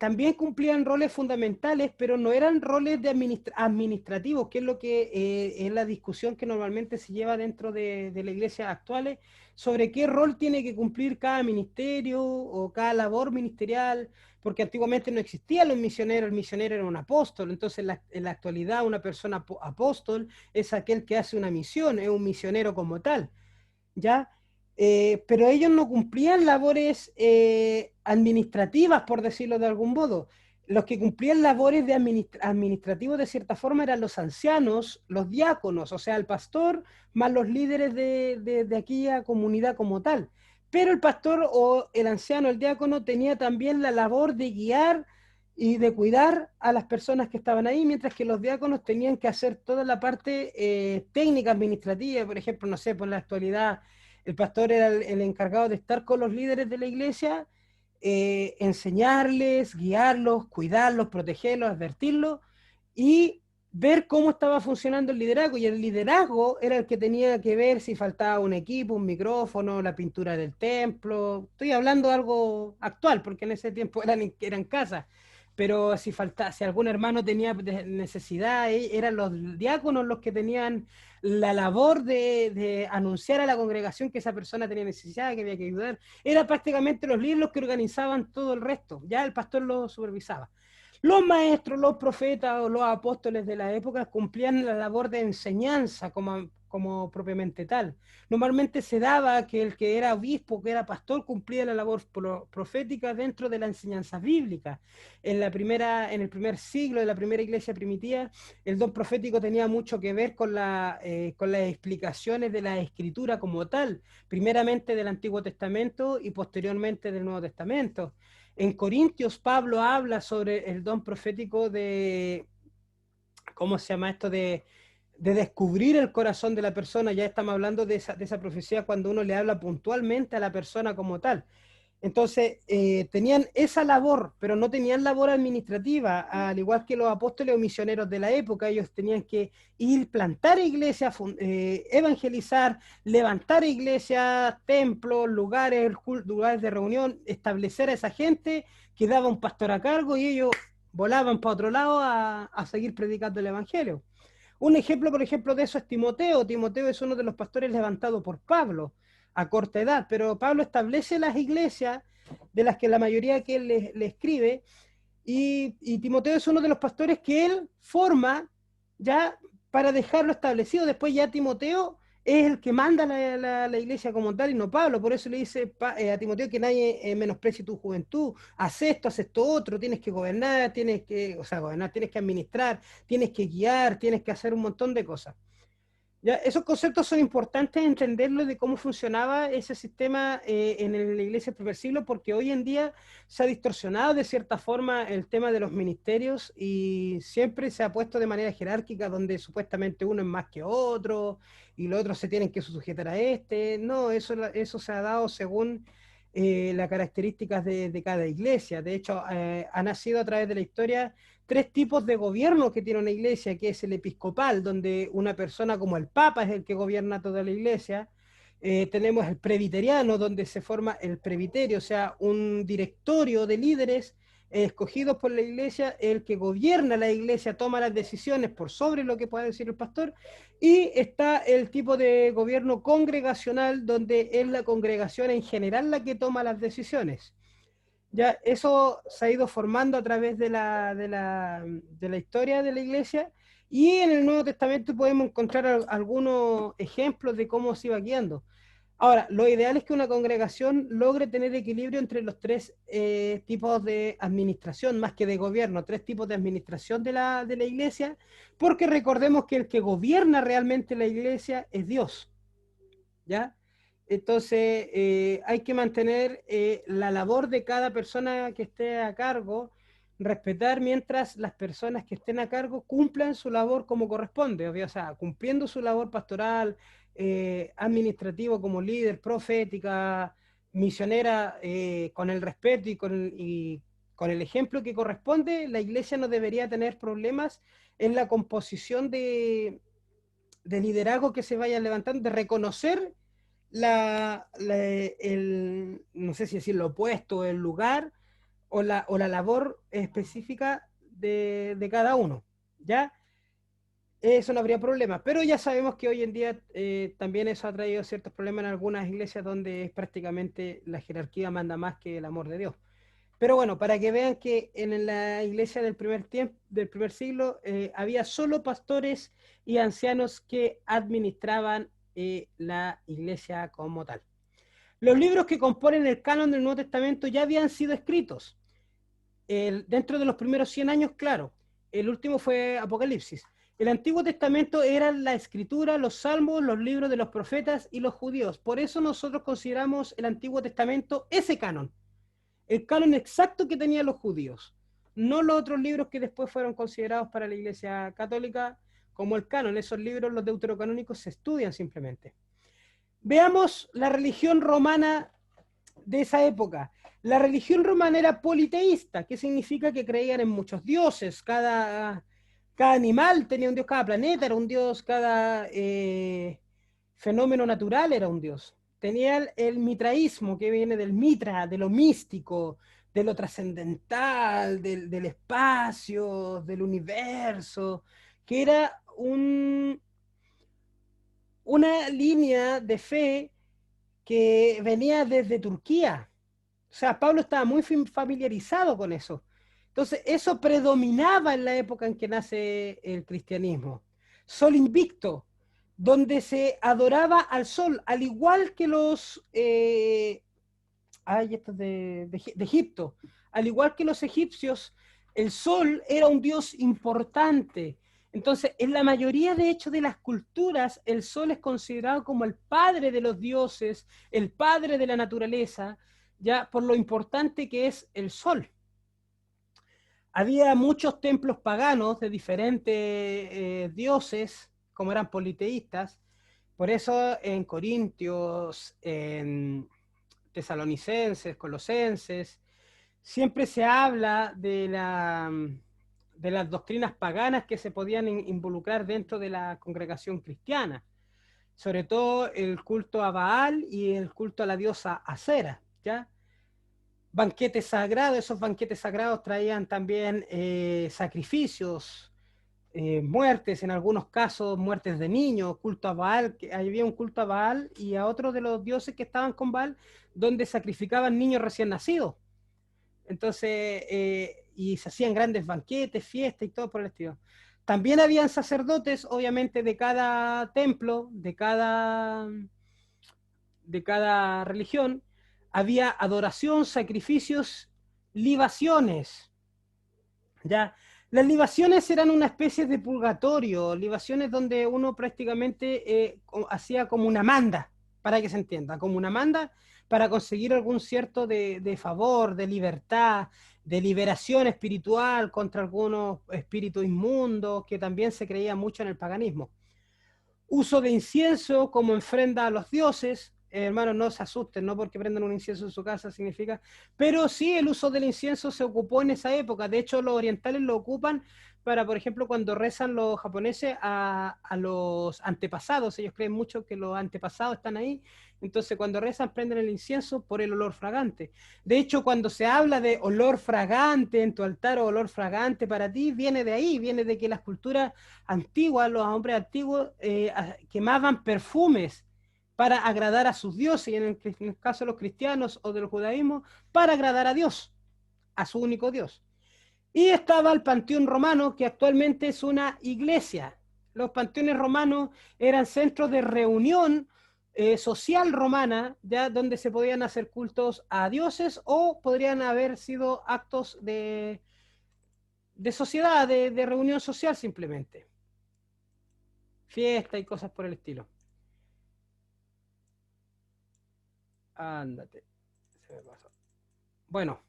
también cumplían roles fundamentales, pero no eran roles de administrativos, que es lo que es la discusión que normalmente se lleva dentro de la iglesia actuales, sobre qué rol tiene que cumplir cada ministerio o cada labor ministerial, porque antiguamente no existían los misioneros, el misionero era un apóstol, entonces en la actualidad una persona apóstol es aquel que hace una misión, es un misionero como tal. ¿Ya? Pero ellos no cumplían labores administrativas, por decirlo de algún modo. Los que cumplían labores de administrativos de cierta forma eran los ancianos, los diáconos, o sea, el pastor, más los líderes de aquella comunidad como tal. Pero el pastor o el anciano, el diácono, tenía también la labor de guiar y de cuidar a las personas que estaban ahí, mientras que los diáconos tenían que hacer toda la parte técnica administrativa, por ejemplo, no sé, por la actualidad el pastor era el encargado de estar con los líderes de la iglesia enseñarles, guiarlos, cuidarlos, protegerlos, advertirlos y ver cómo estaba funcionando el liderazgo. Y el liderazgo era el que tenía que ver si faltaba un equipo, un micrófono, la pintura del templo. Estoy hablando de algo actual, porque en ese tiempo eran casas. Pero si faltaba, si algún hermano tenía necesidad, eran los diáconos los que tenían la labor de anunciar a la congregación que esa persona tenía necesidad, que había que ayudar. Era prácticamente los líderes los que organizaban todo el resto. Ya el pastor lo supervisaba. Los maestros, los profetas o los apóstoles de la época cumplían la labor de enseñanza como propiamente tal. Normalmente se daba que el que era obispo, que era pastor, cumplía la labor profética dentro de la enseñanza bíblica. En el primer siglo de la primera iglesia primitiva, el don profético tenía mucho que ver con las explicaciones de la escritura como tal, primeramente del Antiguo Testamento y posteriormente del Nuevo Testamento. En Corintios, Pablo habla sobre el don profético de, ¿cómo se llama esto? De descubrir el corazón de la persona. Ya estamos hablando de esa profecía cuando uno le habla puntualmente a la persona como tal. Entonces, tenían esa labor, pero no tenían labor administrativa, al igual que los apóstoles o misioneros de la época. Ellos tenían que ir, plantar iglesias, evangelizar, levantar iglesias, templos, lugares de reunión, establecer a esa gente, que daba un pastor a cargo y ellos volaban para otro lado a seguir predicando el evangelio. Un ejemplo, por ejemplo, de eso es Timoteo. Timoteo es uno de los pastores levantados por Pablo a corta edad, pero Pablo establece las iglesias de las que la mayoría que él le escribe, y Timoteo es uno de los pastores que él forma ya para dejarlo establecido. Después ya Timoteo es el que manda la iglesia como tal y no Pablo. Por eso le dice a Timoteo que nadie menosprecie tu juventud. Haz esto otro, tienes que gobernar, tienes que administrar, tienes que guiar, tienes que hacer un montón de cosas. Ya, esos conceptos son importantes entenderlo de cómo funcionaba ese sistema en la iglesia del primer siglo, porque hoy en día se ha distorsionado de cierta forma el tema de los ministerios y siempre se ha puesto de manera jerárquica, donde supuestamente uno es más que otro y los otros se tienen que sujetar a este. No, eso se ha dado según las características de cada iglesia. De hecho, ha nacido a través de la historia tres tipos de gobierno que tiene una iglesia, que es el episcopal, donde una persona como el Papa es el que gobierna toda la iglesia. Tenemos el presbiteriano, donde se forma el presbiterio, o sea, un directorio de líderes escogidos por la iglesia, el que gobierna la iglesia toma las decisiones por sobre lo que pueda decir el pastor, y está el tipo de gobierno congregacional, donde es la congregación en general la que toma las decisiones. Ya eso se ha ido formando a través de la historia de la iglesia, y en el Nuevo Testamento podemos encontrar algunos ejemplos de cómo se iba guiando. Ahora, lo ideal es que una congregación logre tener equilibrio entre los tres tipos de administración, más que de gobierno, tres tipos de administración de la iglesia, porque recordemos que el que gobierna realmente la iglesia es Dios, ¿ya? Entonces, hay que mantener la labor de cada persona que esté a cargo, respetar mientras las personas que estén a cargo cumplan su labor como corresponde, o sea, cumpliendo su labor pastoral, administrativo como líder, profética, misionera, con el respeto y con el ejemplo que corresponde. La iglesia no debería tener problemas en la composición de liderazgo que se vaya levantando, de reconocer no sé si decir lo opuesto, el lugar o la labor específica de cada uno, ¿ya? Eso no habría problema, pero ya sabemos que hoy en día también eso ha traído ciertos problemas en algunas iglesias donde es prácticamente la jerarquía manda más que el amor de Dios. Pero bueno, para que vean que en la iglesia del primer siglo, había solo pastores y ancianos que administraban la iglesia como tal. Los libros que componen el canon del Nuevo Testamento ya habían sido escritos. Dentro de los primeros 100 años, claro. El último fue Apocalipsis. El Antiguo Testamento era la escritura, los salmos, los libros de los profetas y los judíos. Por eso nosotros consideramos el Antiguo Testamento ese canon, el canon exacto que tenían los judíos, no los otros libros que después fueron considerados para la Iglesia Católica como el canon. Esos libros, los deuterocanónicos, se estudian simplemente. Veamos la religión romana de esa época. La religión romana era politeísta, que significa que creían en muchos dioses. Cada animal tenía un dios, cada planeta era un dios, cada fenómeno natural era un dios. Tenía el mitraísmo, que viene del mitra, de lo místico, de lo trascendental, del espacio, del universo, que era una línea de fe que venía desde Turquía. O sea, Pablo estaba muy familiarizado con eso. Entonces, eso predominaba en la época en que nace el cristianismo. Sol invicto, donde se adoraba al sol, al igual que los estos de Egipto, al igual que los egipcios, el sol era un dios importante. Entonces, en la mayoría de hecho de las culturas, el sol es considerado como el padre de los dioses, el padre de la naturaleza, ya por lo importante que es el sol. Había muchos templos paganos de diferentes dioses, como eran politeístas. Por eso en Corintios, en Tesalonicenses, Colosenses, siempre se habla de las doctrinas paganas que se podían involucrar dentro de la congregación cristiana, sobre todo el culto a Baal y el culto a la diosa Acera, ¿ya? Banquetes sagrados, esos banquetes sagrados traían también sacrificios, muertes, en algunos casos muertes de niños, culto a Baal, que había un culto a Baal y a otros de los dioses que estaban con Baal, donde sacrificaban niños recién nacidos. Entonces, y se hacían grandes banquetes, fiestas y todo por el estilo. También habían sacerdotes, obviamente, de cada templo, de cada religión. Había adoración, sacrificios, libaciones. ¿Ya? Las libaciones eran una especie de purgatorio, libaciones donde uno prácticamente hacía como una manda, para que se entienda, como una manda para conseguir algún cierto de favor, de libertad, de liberación espiritual contra algunos espíritus inmundos, que también se creía mucho en el paganismo. Uso de incienso como ofrenda a los dioses. Hermanos, no se asusten, no porque prendan un incienso en su casa significa, pero sí el uso del incienso se ocupó en esa época. De hecho, los orientales lo ocupan para, por ejemplo, cuando rezan los japoneses a los antepasados. Ellos creen mucho que los antepasados están ahí. Entonces, cuando rezan, prenden el incienso por el olor fragante. De hecho, cuando se habla de olor fragante en tu altar o olor fragante para ti, viene de ahí, viene de que las culturas antiguas, los hombres antiguos quemaban perfumes para agradar a sus dioses, y en el caso de los cristianos o del judaísmo, para agradar a Dios, a su único Dios. Y estaba el Panteón Romano, que actualmente es una iglesia. Los panteones romanos eran centros de reunión social romana, ya donde se podían hacer cultos a dioses o podrían haber sido actos de sociedad, de reunión social simplemente. Fiesta y cosas por el estilo. Ándate. Se me pasó. Bueno,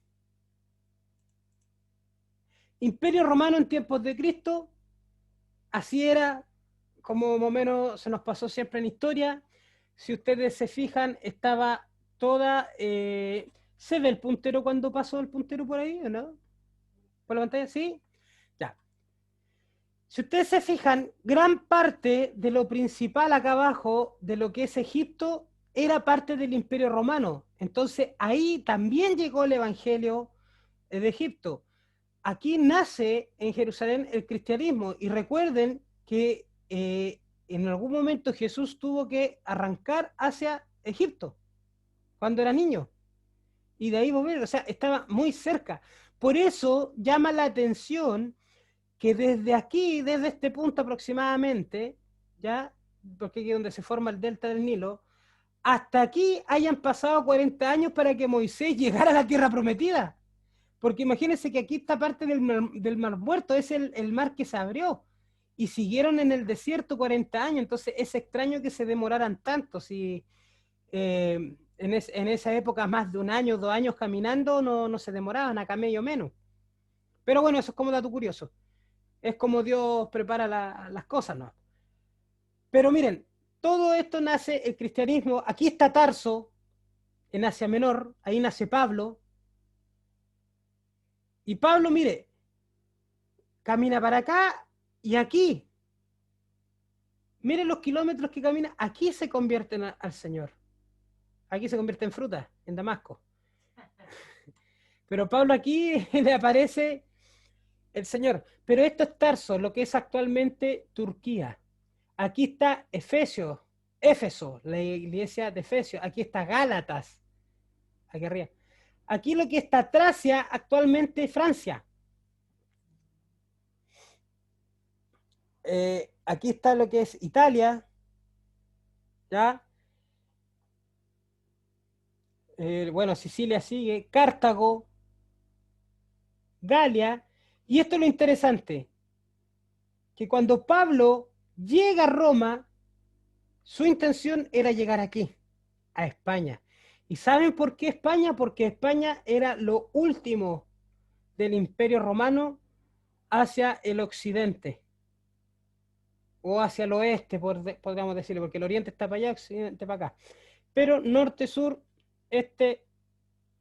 Imperio Romano en tiempos de Cristo, así era, como más o menos se nos pasó siempre en historia. Si ustedes se fijan, estaba toda... ¿se ve el puntero cuando pasó el puntero por ahí o no? ¿Por la pantalla? ¿Sí? Ya. Si ustedes se fijan, gran parte de lo principal acá abajo, de lo que es Egipto, era parte del Imperio Romano. Entonces ahí también llegó el Evangelio de Egipto. Aquí nace en Jerusalén el cristianismo y recuerden que en algún momento Jesús tuvo que arrancar hacia Egipto cuando era niño y de ahí volver, o sea, estaba muy cerca. Por eso llama la atención que desde aquí, desde este punto aproximadamente, ya, porque aquí es donde se forma el delta del Nilo, hasta aquí hayan pasado 40 años para que Moisés llegara a la tierra prometida. Porque imagínense que aquí está parte del mar Muerto, es el mar que se abrió. Y siguieron en el desierto 40 años, entonces es extraño que se demoraran tanto. Si en esa época más de un año, 2 años caminando, no se demoraban, a camello menos. Pero bueno, eso es como dato curioso. Es como Dios prepara las cosas, ¿no? Pero miren, todo esto nace el cristianismo. Aquí está Tarso, en Asia Menor, ahí nace Pablo, Y Pablo, mire, camina para acá y aquí. Miren los kilómetros que camina. Aquí se convierten al Señor. Aquí se convierte en fruta, en Damasco. Pero Pablo aquí le aparece el Señor. Pero esto es Tarso, lo que es actualmente Turquía. Aquí está Éfeso, la iglesia de Efesios. Aquí está Gálatas, aquí arriba. Aquí lo que está Tracia, actualmente Francia. Aquí está lo que es Italia, ¿ya? Bueno, Sicilia sigue, Cartago, Galia. Y esto es lo interesante, que cuando Pablo llega a Roma, su intención era llegar aquí, a España. ¿Y saben por qué España? Porque España era lo último del Imperio Romano hacia el occidente, o hacia el oeste, podríamos decirlo, porque el oriente está para allá, occidente para acá. Pero norte, sur, este,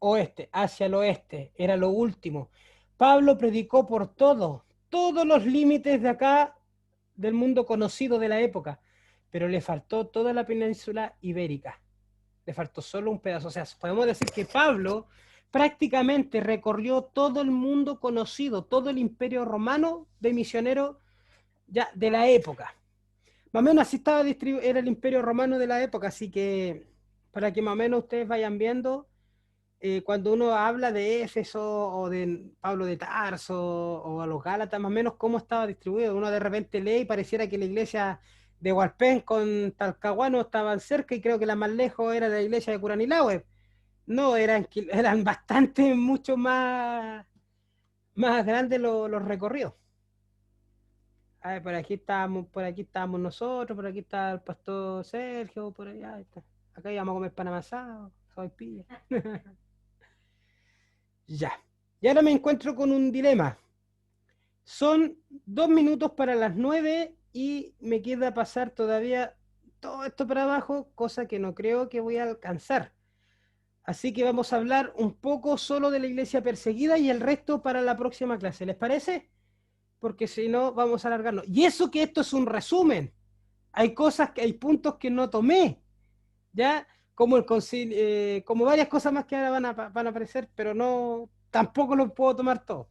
oeste, hacia el oeste, era lo último. Pablo predicó por todos los límites de acá, del mundo conocido de la época, pero le faltó toda la península ibérica. Le faltó solo un pedazo. O sea, podemos decir que Pablo prácticamente recorrió todo el mundo conocido, todo el imperio romano de misioneros ya de la época. Más o menos así estaba distribuido, era el imperio romano de la época, así que para que más o menos ustedes vayan viendo, cuando uno habla de Éfeso o de Pablo de Tarso o a los Gálatas, más o menos cómo estaba distribuido. Uno de repente lee y pareciera que la iglesia de Hualpén con Talcahuano estaban cerca y creo que la más lejos era la iglesia de Curanilahue. No, eran bastante, mucho más grandes los recorridos. A ver, por aquí estábamos nosotros, por aquí está el pastor Sergio, por allá está. Acá íbamos a comer pan amasado, soy pilla. Ya. Y ahora me encuentro con un dilema. Son 2 minutos para las 9 y me queda pasar todavía todo esto para abajo, cosa que no creo que voy a alcanzar. Así que vamos a hablar un poco solo de la iglesia perseguida y el resto para la próxima clase. ¿Les parece? Porque si no, vamos a alargarnos. Y eso que esto es un resumen. Hay cosas, hay puntos que no tomé, ¿ya? Como el concilio, como varias cosas más que ahora van a aparecer, pero no, tampoco los puedo tomar todos.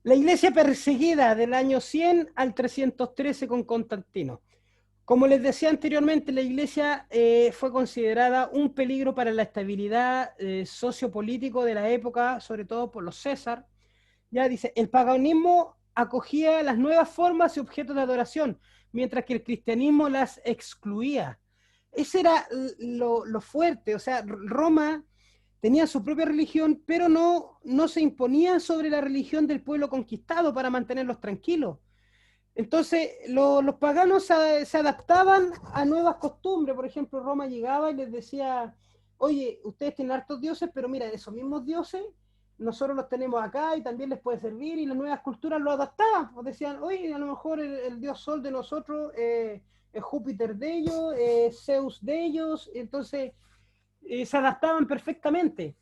La iglesia perseguida del año 100 al 313 con Constantino. Como les decía anteriormente, la iglesia fue considerada un peligro para la estabilidad sociopolítico de la época, sobre todo por los César. Ya dice, el paganismo acogía las nuevas formas y objetos de adoración, mientras que el cristianismo las excluía. Ese era lo fuerte, o sea, Roma tenía su propia religión, pero no se imponía sobre la religión del pueblo conquistado para mantenerlos tranquilos. Entonces, los paganos se adaptaban a nuevas costumbres. Por ejemplo, Roma llegaba y les decía, oye, ustedes tienen hartos dioses, pero mira, esos mismos dioses, nosotros los tenemos acá y también les puede servir, y las nuevas culturas lo adaptaban. Pues decían, oye, a lo mejor el dios sol de nosotros es Júpiter de ellos, Zeus de ellos, entonces se adaptaban perfectamente.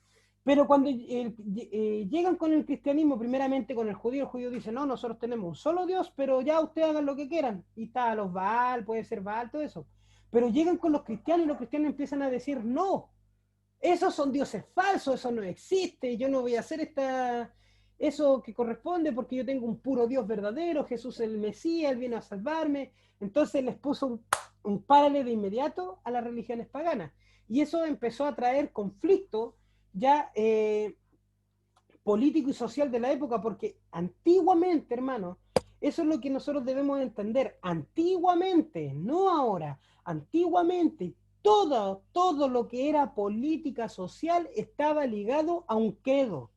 Pero cuando llegan con el cristianismo, primeramente con el judío dice, no, nosotros tenemos un solo Dios, pero ya ustedes hagan lo que quieran. Y está los Baal, puede ser Baal, todo eso. Pero llegan con los cristianos y los cristianos empiezan a decir, no, esos son dioses falsos, eso no existe, yo no voy a hacer eso que corresponde porque yo tengo un puro Dios verdadero, Jesús el Mesías, él vino a salvarme. Entonces les puso un párale de inmediato a las religiones paganas. Y eso empezó a traer conflicto ya político y social de la época, porque antiguamente, hermano, eso es lo que nosotros debemos entender. Antiguamente, no ahora, antiguamente, todo lo que era política social estaba ligado a un credo,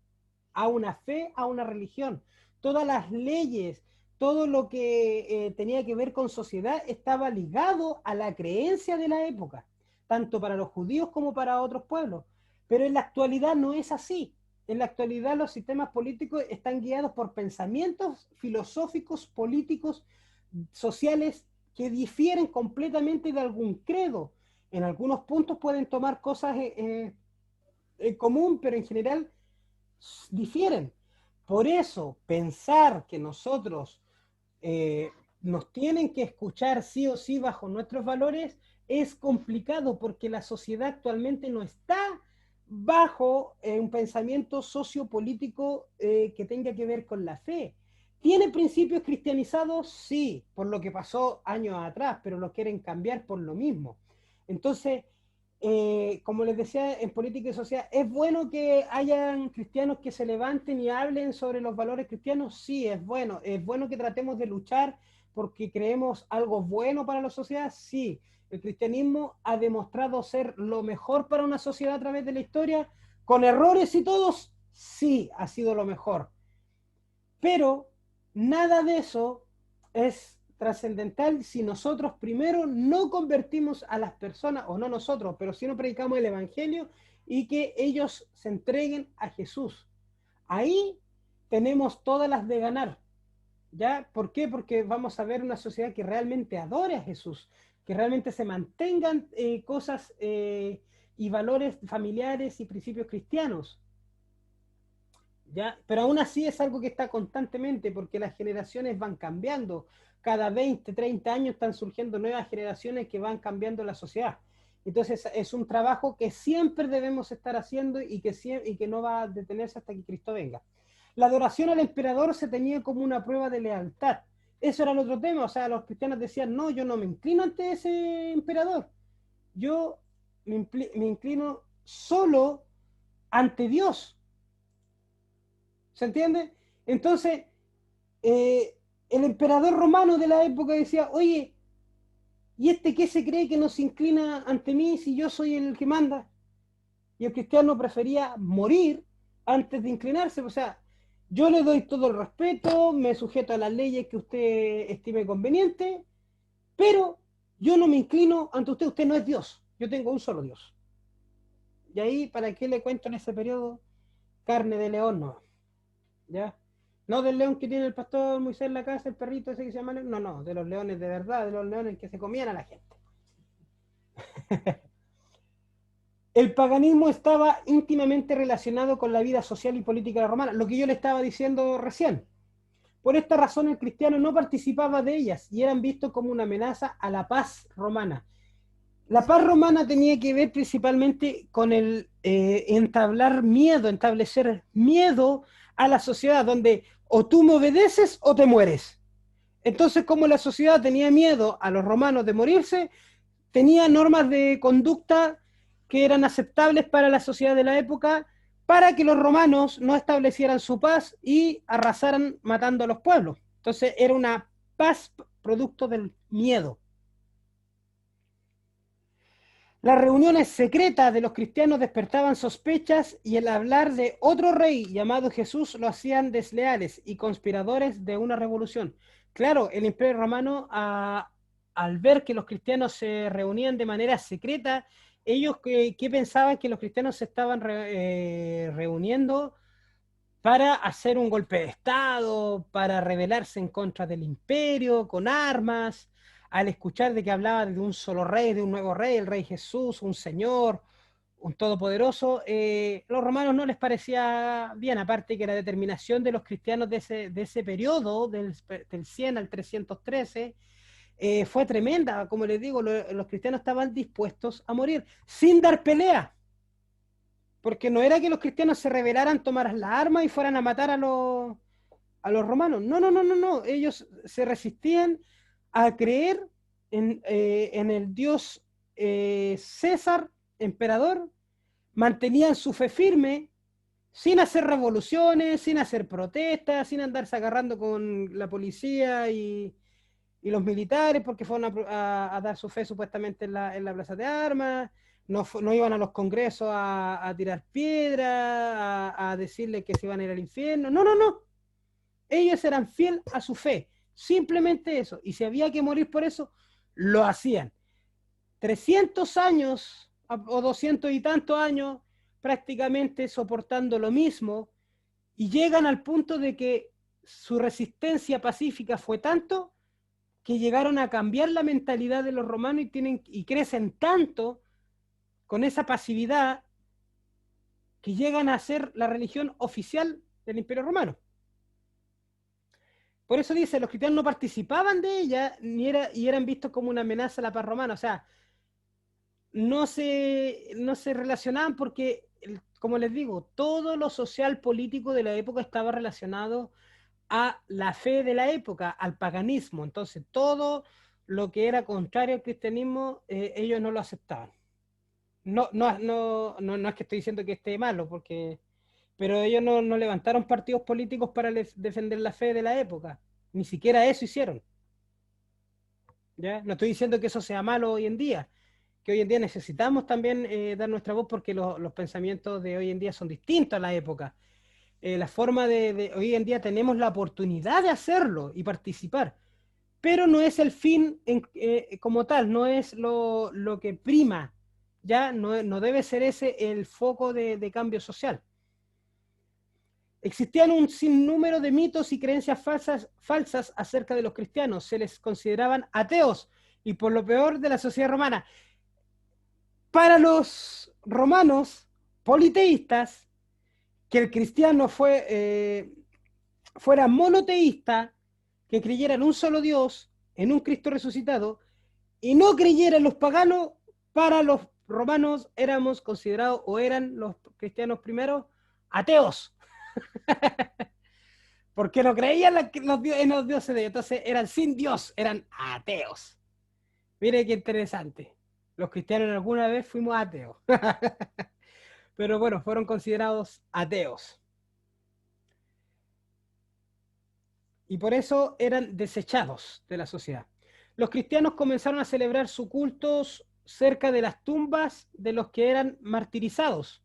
a una fe, a una religión. Todas las leyes, todo lo que tenía que ver con sociedad estaba ligado a la creencia de la época, tanto para los judíos como para otros pueblos. Pero en la actualidad no es así. En la actualidad los sistemas políticos están guiados por pensamientos filosóficos, políticos, sociales que difieren completamente de algún credo. En algunos puntos pueden tomar cosas en común, pero en general difieren. Por eso, pensar que nosotros nos tienen que escuchar sí o sí bajo nuestros valores es complicado, porque la sociedad actualmente no está bajo un pensamiento sociopolítico que tenga que ver con la fe. ¿Tiene principios cristianizados? Sí, por lo que pasó años atrás, pero lo quieren cambiar por lo mismo. Entonces, como les decía, en política y sociedad, ¿es bueno que hayan cristianos que se levanten y hablen sobre los valores cristianos? Sí, es bueno que tratemos de luchar porque creemos algo bueno para la sociedad, sí. El cristianismo ha demostrado ser lo mejor para una sociedad a través de la historia, con errores y todos, sí, ha sido lo mejor. Pero nada de eso es trascendental si nosotros primero no convertimos a las personas, o no nosotros, pero si no predicamos el Evangelio y que ellos se entreguen a Jesús. Ahí tenemos todas las de ganar. ¿Ya? ¿Por qué? Porque vamos a ver una sociedad que realmente adore a Jesús, que realmente se mantengan cosas y valores familiares y principios cristianos. ¿Ya? Pero aún así es algo que está constantemente porque las generaciones van cambiando. Cada 20, 30 años están surgiendo nuevas generaciones que van cambiando la sociedad. Entonces es un trabajo que siempre debemos estar haciendo y que no va a detenerse hasta que Cristo venga. La adoración al emperador se tenía como una prueba de lealtad. Eso era el otro tema. O sea, los cristianos decían, no, yo no me inclino ante ese emperador. Yo me inclino solo ante Dios. ¿Se entiende? Entonces, el emperador romano de la época decía, oye, ¿y este qué se cree que no se inclina ante mí si yo soy el que manda? Y el cristiano prefería morir antes de inclinarse. O sea, yo le doy todo el respeto, me sujeto a las leyes que usted estime conveniente, pero yo no me inclino ante usted, usted no es Dios, yo tengo un solo Dios. Y ahí, ¿para qué le cuento en ese periodo? Carne de león, no. ¿Ya? No del león que tiene el pastor Moisés en la casa, el perrito ese que se llama león. No, no, de los leones de verdad, de los leones que se comían a la gente. El paganismo estaba íntimamente relacionado con la vida social y política romana, lo que yo le estaba diciendo recién. Por esta razón el cristiano no participaba de ellas y eran vistos como una amenaza a la paz romana. La paz romana tenía que ver principalmente con el establecer miedo a la sociedad, donde o tú me obedeces o te mueres. Entonces, como la sociedad tenía miedo a los romanos de morirse, tenía normas de conducta que eran aceptables para la sociedad de la época para que los romanos no establecieran su paz y arrasaran matando a los pueblos. Entonces, era una paz producto del miedo. Las reuniones secretas de los cristianos despertaban sospechas y el hablar de otro rey llamado Jesús lo hacían desleales y conspiradores de una revolución. Claro, el Imperio Romano, al ver que los cristianos se reunían de manera secreta, ellos que pensaban que los cristianos se estaban reuniendo para hacer un golpe de Estado, para rebelarse en contra del imperio con armas, al escuchar de que hablaba de un solo rey, de un nuevo rey, el rey Jesús, un señor, un todopoderoso, los romanos no les parecía bien, aparte que la determinación de los cristianos de ese periodo, del 100 al 313, fue tremenda. Como les digo, los cristianos estaban dispuestos a morir sin dar pelea. Porque no era que los cristianos se rebelaran, tomaran las armas y fueran a matar a los romanos. No, no, no, no, no. Ellos se resistían a creer en el dios César, emperador, mantenían su fe firme, sin hacer revoluciones, sin hacer protestas, sin andarse agarrando con la policía y los militares porque fueron a dar su fe supuestamente en la plaza de armas, no iban a los congresos a tirar piedras, a decirle que se iban a ir al infierno. No, no, no. Ellos eran fieles a su fe. Simplemente eso. Y si había que morir por eso, lo hacían. 300 años o 200 y tantos años prácticamente soportando lo mismo y llegan al punto de que su resistencia pacífica fue tanto que llegaron a cambiar la mentalidad de los romanos y crecen tanto con esa pasividad que llegan a ser la religión oficial del Imperio Romano. Por eso dice, los cristianos no participaban de ella y eran vistos como una amenaza a la paz romana. O sea, no se relacionaban porque, como les digo, todo lo social político de la época estaba relacionado a la fe de la época, al paganismo. Entonces, todo lo que era contrario al cristianismo, ellos no lo aceptaban. No es que estoy diciendo que esté malo, pero ellos no levantaron partidos políticos para defender la fe de la época. Ni siquiera eso hicieron. ¿Ya? No estoy diciendo que eso sea malo hoy en día, que hoy en día necesitamos también dar nuestra voz porque los pensamientos de hoy en día son distintos a la época. La forma hoy en día tenemos la oportunidad de hacerlo y participar, pero no es el fin como tal, no es lo que prima, ya no debe ser ese el foco de cambio social. Existían un sinnúmero de mitos y creencias falsas acerca de los cristianos. Se les consideraban ateos y por lo peor de la sociedad romana. Para los romanos politeístas, que el cristiano fuera monoteísta, que creyera en un solo Dios, en un Cristo resucitado, y no creyera en los paganos, para los romanos éramos considerados, o eran los cristianos primeros, ateos. Porque no creían en los dioses de ellos, entonces eran sin Dios, eran ateos. Mire qué interesante. Los cristianos alguna vez fuimos ateos. Pero bueno, fueron considerados ateos. Y por eso eran desechados de la sociedad. Los cristianos comenzaron a celebrar sus cultos cerca de las tumbas de los que eran martirizados.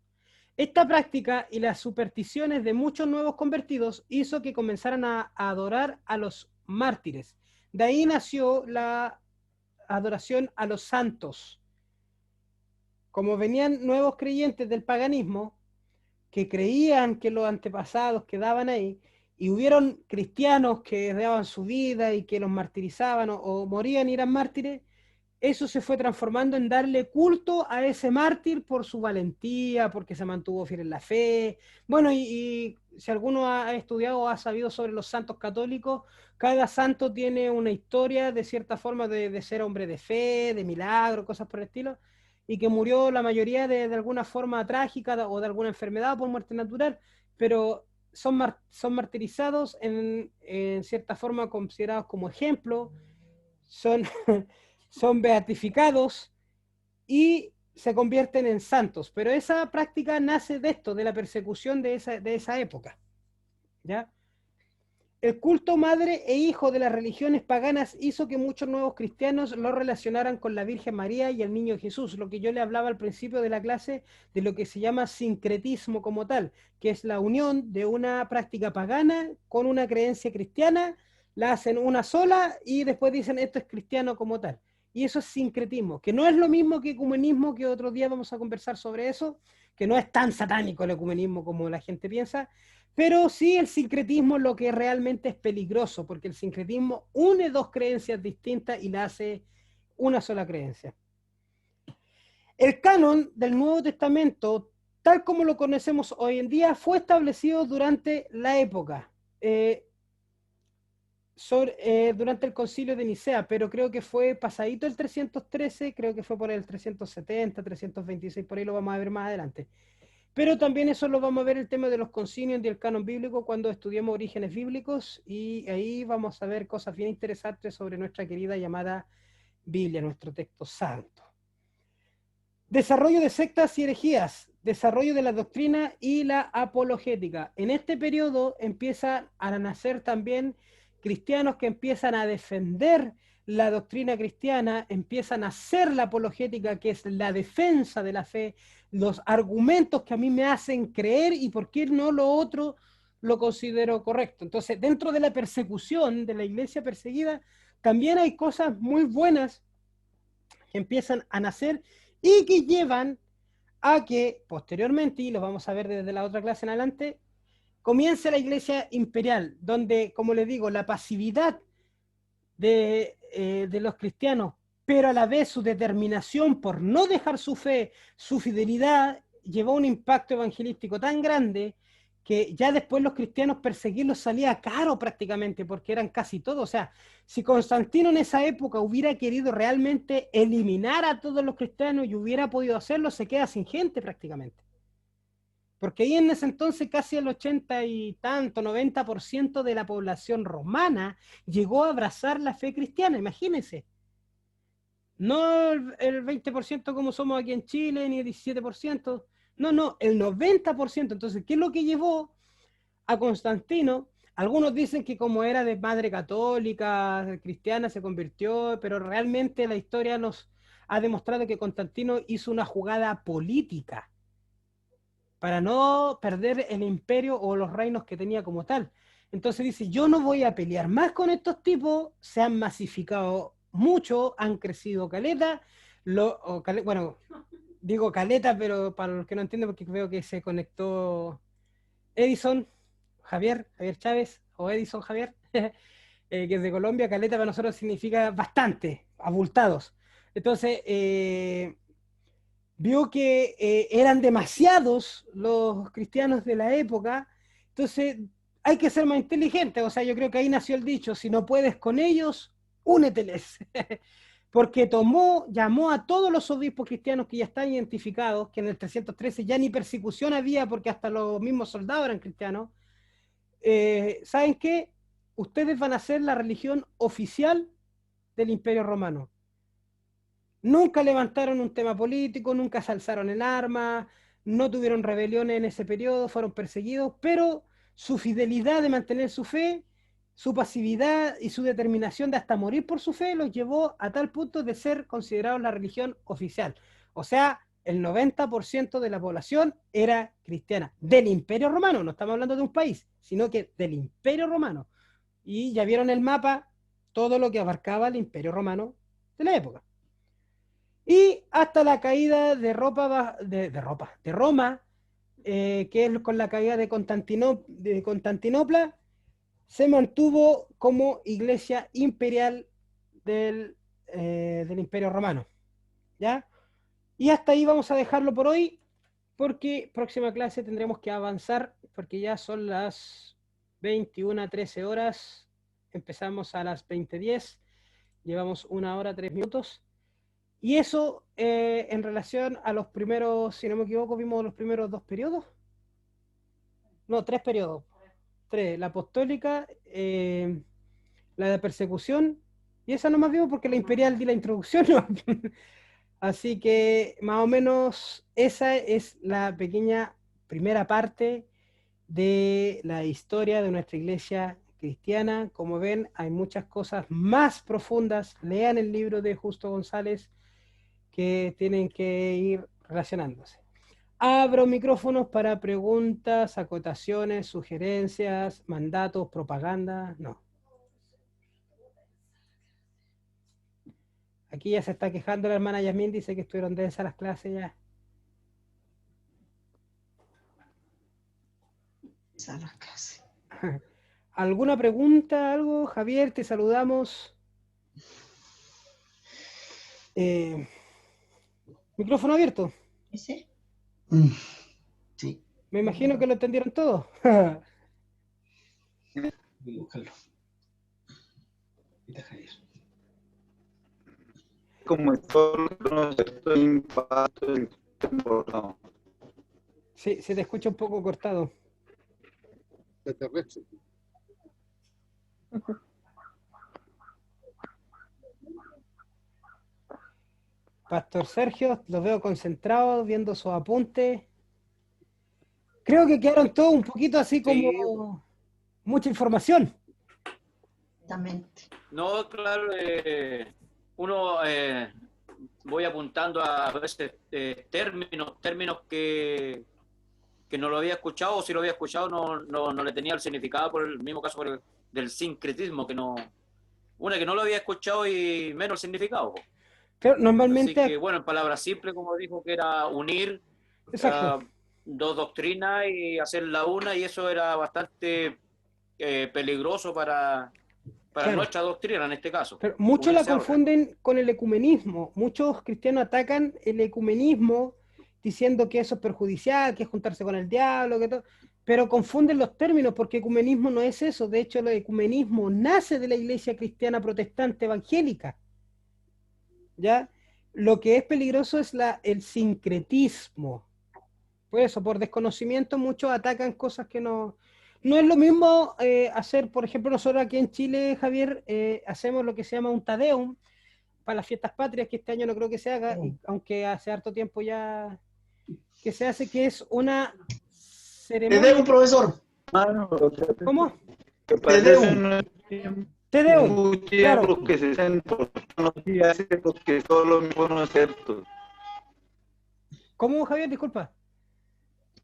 Esta práctica y las supersticiones de muchos nuevos convertidos hizo que comenzaran a adorar a los mártires. De ahí nació la adoración a los santos. Como venían nuevos creyentes del paganismo, que creían que los antepasados quedaban ahí, y hubieron cristianos que daban su vida y que los martirizaban o morían y eran mártires, eso se fue transformando en darle culto a ese mártir por su valentía, porque se mantuvo fiel en la fe. Bueno, y si alguno ha estudiado o ha sabido sobre los santos católicos, cada santo tiene una historia de cierta forma de ser hombre de fe, de milagro, cosas por el estilo, y que murió la mayoría de alguna forma trágica o de alguna enfermedad por muerte natural, pero son martirizados en cierta forma considerados como ejemplo, son son beatificados y se convierten en santos. Pero esa práctica nace de esto, de la persecución de esa época. ¿Ya? El culto madre e hijo de las religiones paganas hizo que muchos nuevos cristianos lo relacionaran con la Virgen María y el niño Jesús, lo que yo le hablaba al principio de la clase de lo que se llama sincretismo como tal, que es la unión de una práctica pagana con una creencia cristiana, la hacen una sola y después dicen esto es cristiano como tal. Y eso es sincretismo, que no es lo mismo que ecumenismo, que otro día vamos a conversar sobre eso, que no es tan satánico el ecumenismo como la gente piensa, pero sí el sincretismo es lo que realmente es peligroso, porque el sincretismo une dos creencias distintas y la hace una sola creencia. El canon del Nuevo Testamento, tal como lo conocemos hoy en día, fue establecido durante la época, durante el concilio de Nicea, pero creo que fue pasadito el 313, creo que fue por el 370, 326, por ahí lo vamos a ver más adelante. Pero también eso lo vamos a ver el tema de los concilios y el canon bíblico cuando estudiemos orígenes bíblicos y ahí vamos a ver cosas bien interesantes sobre nuestra querida llamada Biblia, nuestro texto santo. Desarrollo de sectas y herejías, desarrollo de la doctrina y la apologética. En este periodo empiezan a nacer también cristianos que empiezan a defender la doctrina cristiana, empiezan a hacer la apologética, que es la defensa de la fe, los argumentos que a mí me hacen creer y por qué no lo otro lo considero correcto. Entonces, dentro de la persecución de la iglesia perseguida, también hay cosas muy buenas que empiezan a nacer y que llevan a que posteriormente, y lo vamos a ver desde la otra clase en adelante, comience la iglesia imperial, donde, como les digo, la pasividad de los cristianos, pero a la vez su determinación por no dejar su fe, su fidelidad, llevó un impacto evangelístico tan grande que ya después los cristianos perseguirlos salía caro prácticamente, porque eran casi todos. O sea, si Constantino en esa época hubiera querido realmente eliminar a todos los cristianos y hubiera podido hacerlo, se queda sin gente prácticamente. Porque ahí en ese entonces casi el 80 y tanto, 90% de la población romana llegó a abrazar la fe cristiana, imagínense. No el 20% como somos aquí en Chile, ni el 17%. No, no, el 90%. Entonces, ¿qué es lo que llevó a Constantino? Algunos dicen que como era de madre católica, cristiana, se convirtió, pero realmente la historia nos ha demostrado que Constantino hizo una jugada política para no perder el imperio o los reinos que tenía como tal. Entonces dice, yo no voy a pelear más con estos tipos, se han masificado mucho, han crecido caleta, bueno, digo caleta, pero para los que no entienden, porque veo que se conectó Edison, Javier Chávez, o Edison Javier, que es de Colombia, caleta para nosotros significa bastante, abultados. Entonces, vio que eran demasiados los cristianos de la época, entonces hay que ser más inteligente. O sea, yo creo que ahí nació el dicho, si no puedes con ellos, úneteles. Porque llamó a todos los obispos cristianos que ya están identificados, que en el 313 ya ni persecución había porque hasta los mismos soldados eran cristianos. ¿Saben qué? Ustedes van a ser la religión oficial del Imperio Romano. Nunca levantaron un tema político, nunca se alzaron en armas, no tuvieron rebeliones en ese periodo, fueron perseguidos, pero su fidelidad de mantener su fe, su pasividad y su determinación de hasta morir por su fe los llevó a tal punto de ser considerados la religión oficial. O sea, el 90% de la población era cristiana, del Imperio Romano, no estamos hablando de un país, sino que del Imperio Romano. Y ya vieron el mapa, todo lo que abarcaba el Imperio Romano de la época. Y hasta la caída de Roma, que es con la caída de Constantinopla, se mantuvo como iglesia imperial del Imperio Romano. ¿Ya? Y hasta ahí vamos a dejarlo por hoy, porque próxima clase tendremos que avanzar, porque ya son las 21:13 horas, empezamos a las 20:10, llevamos 1 hora, 3 minutos. Y eso en relación a los primeros, si no me equivoco, vimos los primeros 2 periodos. No, 3 periodos. 3, la apostólica, la de persecución, y esa no más vimos porque la imperial di la introducción. ¿No? Así que más o menos esa es la pequeña primera parte de la historia de nuestra iglesia cristiana. Como ven, hay muchas cosas más profundas. Lean el libro de Justo González, que tienen que ir relacionándose. Abro micrófonos para preguntas, acotaciones, sugerencias, mandatos, propaganda. No. Aquí ya se está quejando la hermana Yasmín, dice que estuvieron densas las clases ya. ¿Alguna pregunta, algo? Javier, te saludamos. Micrófono abierto. ¿Ese? Sí. Me imagino que lo entendieron todo. Voy a buscarlo. Javier. Como todo cierto impacto importante. Sí, se te escucha un poco cortado. Pastor Sergio, los veo concentrados, viendo sus apuntes. Creo que quedaron todos un poquito así como sí, mucha información. Exactamente. No, claro, uno voy apuntando a veces términos que no lo había escuchado, o si lo había escuchado no le tenía el significado, por el mismo caso del sincretismo, que no lo había escuchado y menos el significado. Pero normalmente... Así que, bueno, en palabras simples, como dijo, que era unir dos doctrinas y hacerla una, y eso era bastante peligroso para claro, nuestra doctrina en este caso. Pero muchos la confunden con el ecumenismo. Muchos cristianos atacan el ecumenismo diciendo que eso es perjudicial, que es juntarse con el diablo, que todo, pero confunden los términos porque ecumenismo no es eso. De hecho, el ecumenismo nace de la iglesia cristiana protestante evangélica, ¿ya? Lo que es peligroso es el sincretismo. Por eso, por desconocimiento, muchos atacan cosas que no... No es lo mismo hacer, por ejemplo, nosotros aquí en Chile, Javier, hacemos lo que se llama un Tadeum para las fiestas patrias, que este año no creo que se haga, aunque hace harto tiempo ya que se hace, que es una ceremonia... Te debo, profesor. ¿Cómo? Que Te debo. parecen Tadeum, claro. los que se sentan los días, porque solo me fueron ciertos. ¿Cómo, Javier? Disculpa.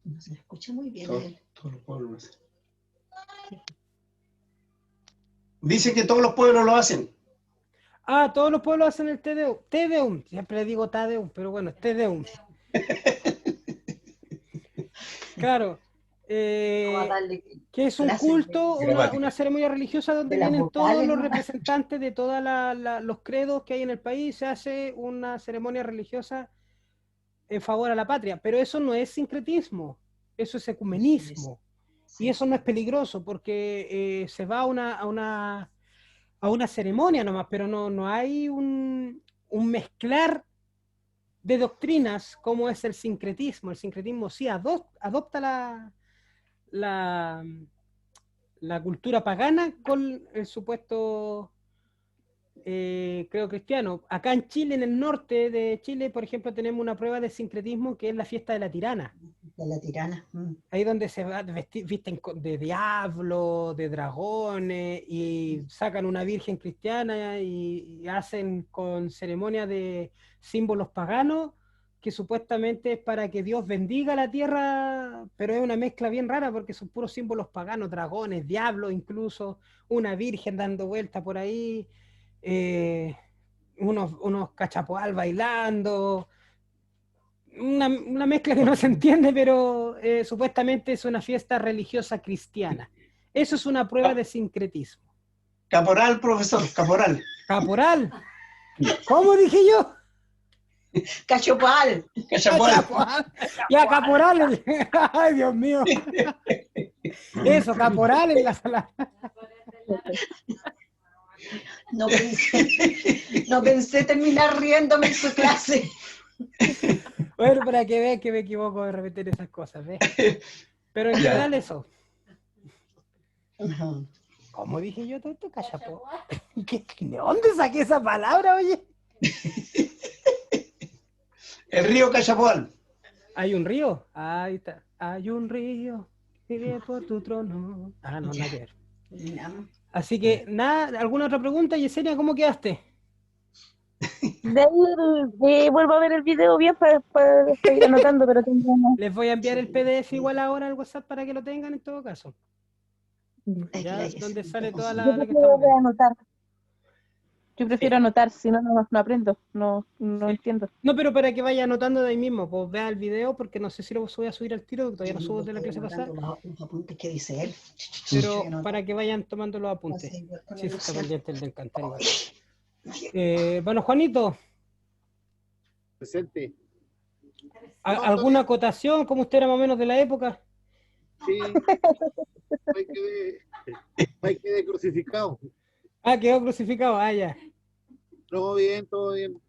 No se escucha muy bien. Todos los pueblos lo hacen. Dice que todos los pueblos lo hacen. Ah, todos los pueblos hacen el Tedeum. Tedeum, siempre le digo Tadeum, pero bueno, es Tedeum. Claro. Que es un culto, una ceremonia religiosa donde vienen todos los representantes de todos los credos que hay en el país. Se hace una ceremonia religiosa en favor a la patria, pero eso no es sincretismo, eso es ecumenismo. Y eso no es peligroso porque se va a una ceremonia nomás, pero no hay un mezclar de doctrinas como es el sincretismo. El sincretismo sí adopta la cultura pagana con el supuesto creo cristiano. Acá en Chile, en el norte de Chile, por ejemplo, tenemos una prueba de sincretismo que es la fiesta de la tirana. De la tirana. Ahí donde se visten de diablo, de dragones, y sacan una virgen cristiana y hacen con ceremonia de símbolos paganos, que supuestamente es para que Dios bendiga la tierra, pero es una mezcla bien rara porque son puros símbolos paganos, dragones, diablos incluso, una virgen dando vuelta por ahí, unos cachapoal bailando, una mezcla que no se entiende, pero supuestamente es una fiesta religiosa cristiana. Eso es una prueba de sincretismo. Caporal, profesor, caporal. ¿Caporal? ¿Cómo dije yo? Cachopoal. Cachapoal. Ya, caporal. Ay, Dios mío. Eso, caporal en la sala. No pensé terminar riéndome en su clase. Bueno, para que vean que me equivoco de repetir esas cosas, ¿ves? Pero en general eso. ¿Cómo dije yo todo esto? Cachapó. ¿De dónde saqué esa palabra, oye? El río Cachapoal. ¿Hay un río? Ahí está. Hay un río que viene por tu trono. Ah, no, nada que ver. Así que, nada, ¿alguna otra pregunta? Yesenia, ¿cómo quedaste? De ahí vuelvo a ver el video bien para seguir anotando, pero tengo Les voy a enviar el PDF igual ahora al WhatsApp para que lo tengan en todo caso. Ya, donde sale toda Yo la que prefiero estamos. anotar. Yo prefiero anotar, si no, no aprendo, no entiendo. No, pero para que vaya anotando de ahí mismo, pues vea el video, porque no sé si lo voy a subir al tiro, porque todavía no subo de la clase pasada. Los apuntes que dice él. Pero para que vayan tomando los apuntes. Sí, está pendiente el del cantar igual. Bueno, Juanito. Presente. ¿Alguna acotación, como usted era más o menos de la época? Sí. Hay que de crucificado. Ah, quedó crucificado, ah, ya. No, bien, todo bien.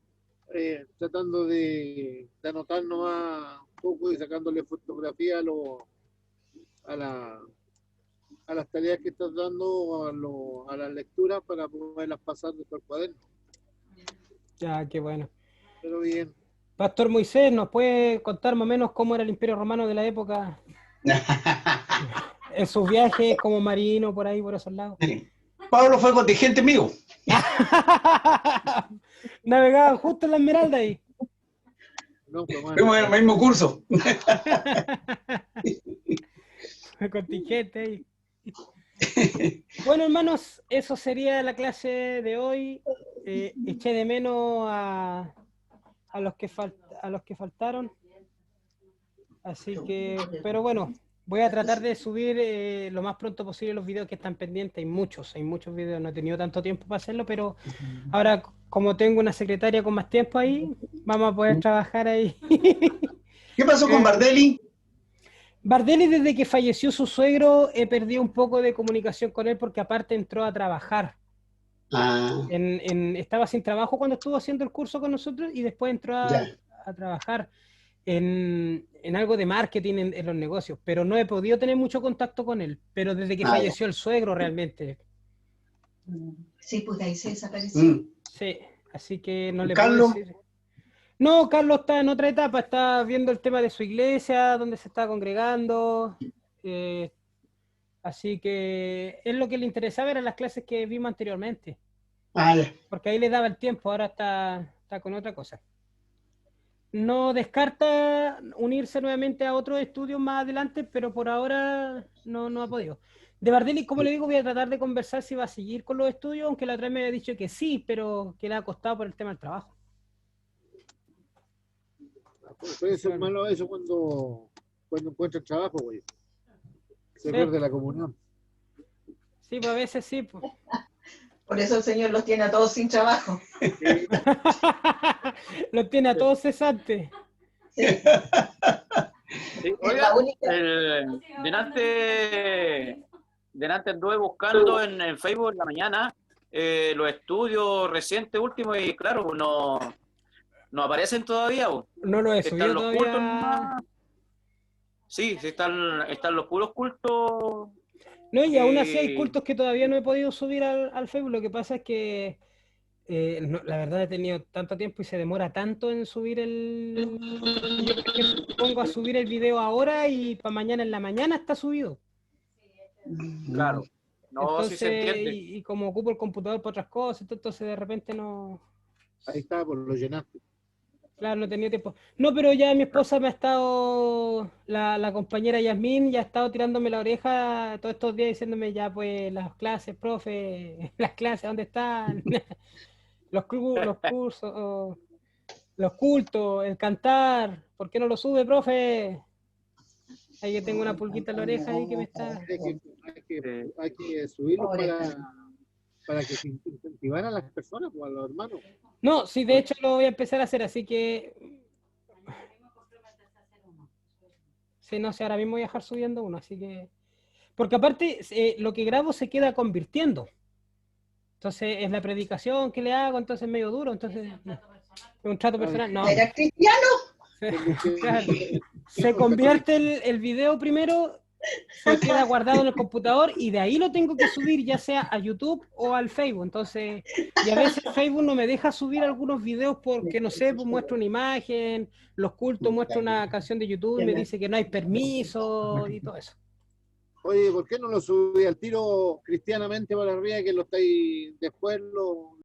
Tratando de anotar nomás un poco y sacándole fotografía a las tareas que estás dando, a las lecturas para poderlas pasar después al cuaderno. Ya, qué bueno. Pero bien. Pastor Moisés, ¿nos puede contar más o menos cómo era el Imperio Romano de la época? En sus viajes como marino, por ahí, por esos lados. Pablo fue contingente mío. Navegaban justo en la Esmeralda ahí. No, fuimos en el mismo curso. Contingente ahí. Bueno, hermanos, eso sería la clase de hoy. Eché de menos a los que faltaron. Así que, pero bueno, voy a tratar de subir lo más pronto posible los videos que están pendientes. Hay muchos videos, no he tenido tanto tiempo para hacerlo, pero ahora como tengo una secretaria con más tiempo ahí, vamos a poder trabajar ahí. ¿Qué pasó con Bardelli? Bardelli, desde que falleció su suegro, he perdido un poco de comunicación con él porque aparte entró a trabajar. Ah, Estaba sin trabajo cuando estuvo haciendo el curso con nosotros y después entró ya. a trabajar en algo de marketing en los negocios, pero no he podido tener mucho contacto con él, pero desde que Ah, falleció el suegro realmente. Sí, pues de ahí se desapareció. Sí, así que no le Carlos. puedo decir. No, Carlos está en otra etapa, está viendo el tema de su iglesia, donde se está congregando. Así que es lo que le interesaba, eran las clases que vimos anteriormente, Ah, ya. porque ahí le daba el tiempo, ahora está con otra cosa. No descarta unirse nuevamente a otros estudios más adelante, pero por ahora no ha podido. De Bardelli, como le digo, voy a tratar de conversar si va a seguir con los estudios, aunque la otra vez me había dicho que sí, pero que le ha costado por el tema del trabajo. Puede ser malo eso cuando encuentran trabajo, güey. Se Sí. pierde la comunión. Sí, pues a veces sí. Pues. Por eso el Señor los tiene a todos sin trabajo. Los tiene a todos cesantes. Sí. Sí, Es oiga, la única. delante anduve buscando en Facebook en la mañana los estudios recientes últimos y claro, no aparecen todavía. No lo he Están subido los todavía. cultos nomás. Sí, están los puros cultos. No, y aún así hay cultos que todavía no he podido subir al Facebook. Lo que pasa es que la verdad he tenido tanto tiempo y se demora tanto en subir el... Yo por ejemplo, pongo a subir el video ahora y para mañana en la mañana está subido. Claro. No, sí se Entonces, entiende. y como ocupo el computador para otras cosas, entonces de repente no... Ahí está, por lo llenaste. Claro, no he tenido tiempo. No, pero ya mi esposa me ha estado, la compañera Yasmín, ya ha estado tirándome la oreja todos estos días diciéndome ya pues las clases, profe, las clases, ¿dónde están? Los cursos, los cultos, el cantar, ¿por qué no lo sube, profe? Ahí que tengo una pulguita en la oreja ahí que me está... Hay que subirlo para que se incentivaran a las personas, pues, a los hermanos. No, sí, de hecho lo voy a empezar a hacer, así que... Sí, no sé, ahora mismo voy a dejar subiendo uno, así que... Porque aparte, lo que grabo se queda convirtiendo. Entonces, es la predicación que le hago, entonces es medio duro, entonces... no. Es un trato personal, no. ¿Era cristiano? Claro. Se convierte el video primero, se queda guardado en el computador y de ahí lo tengo que subir ya sea a YouTube o al Facebook. Entonces, y a veces Facebook no me deja subir algunos videos porque, no sé, pues muestro una imagen, los cultos muestro una canción de YouTube y me dice que no hay permiso y todo eso. Oye, ¿por qué no lo subí al tiro cristianamente para arriba que lo estáis después lo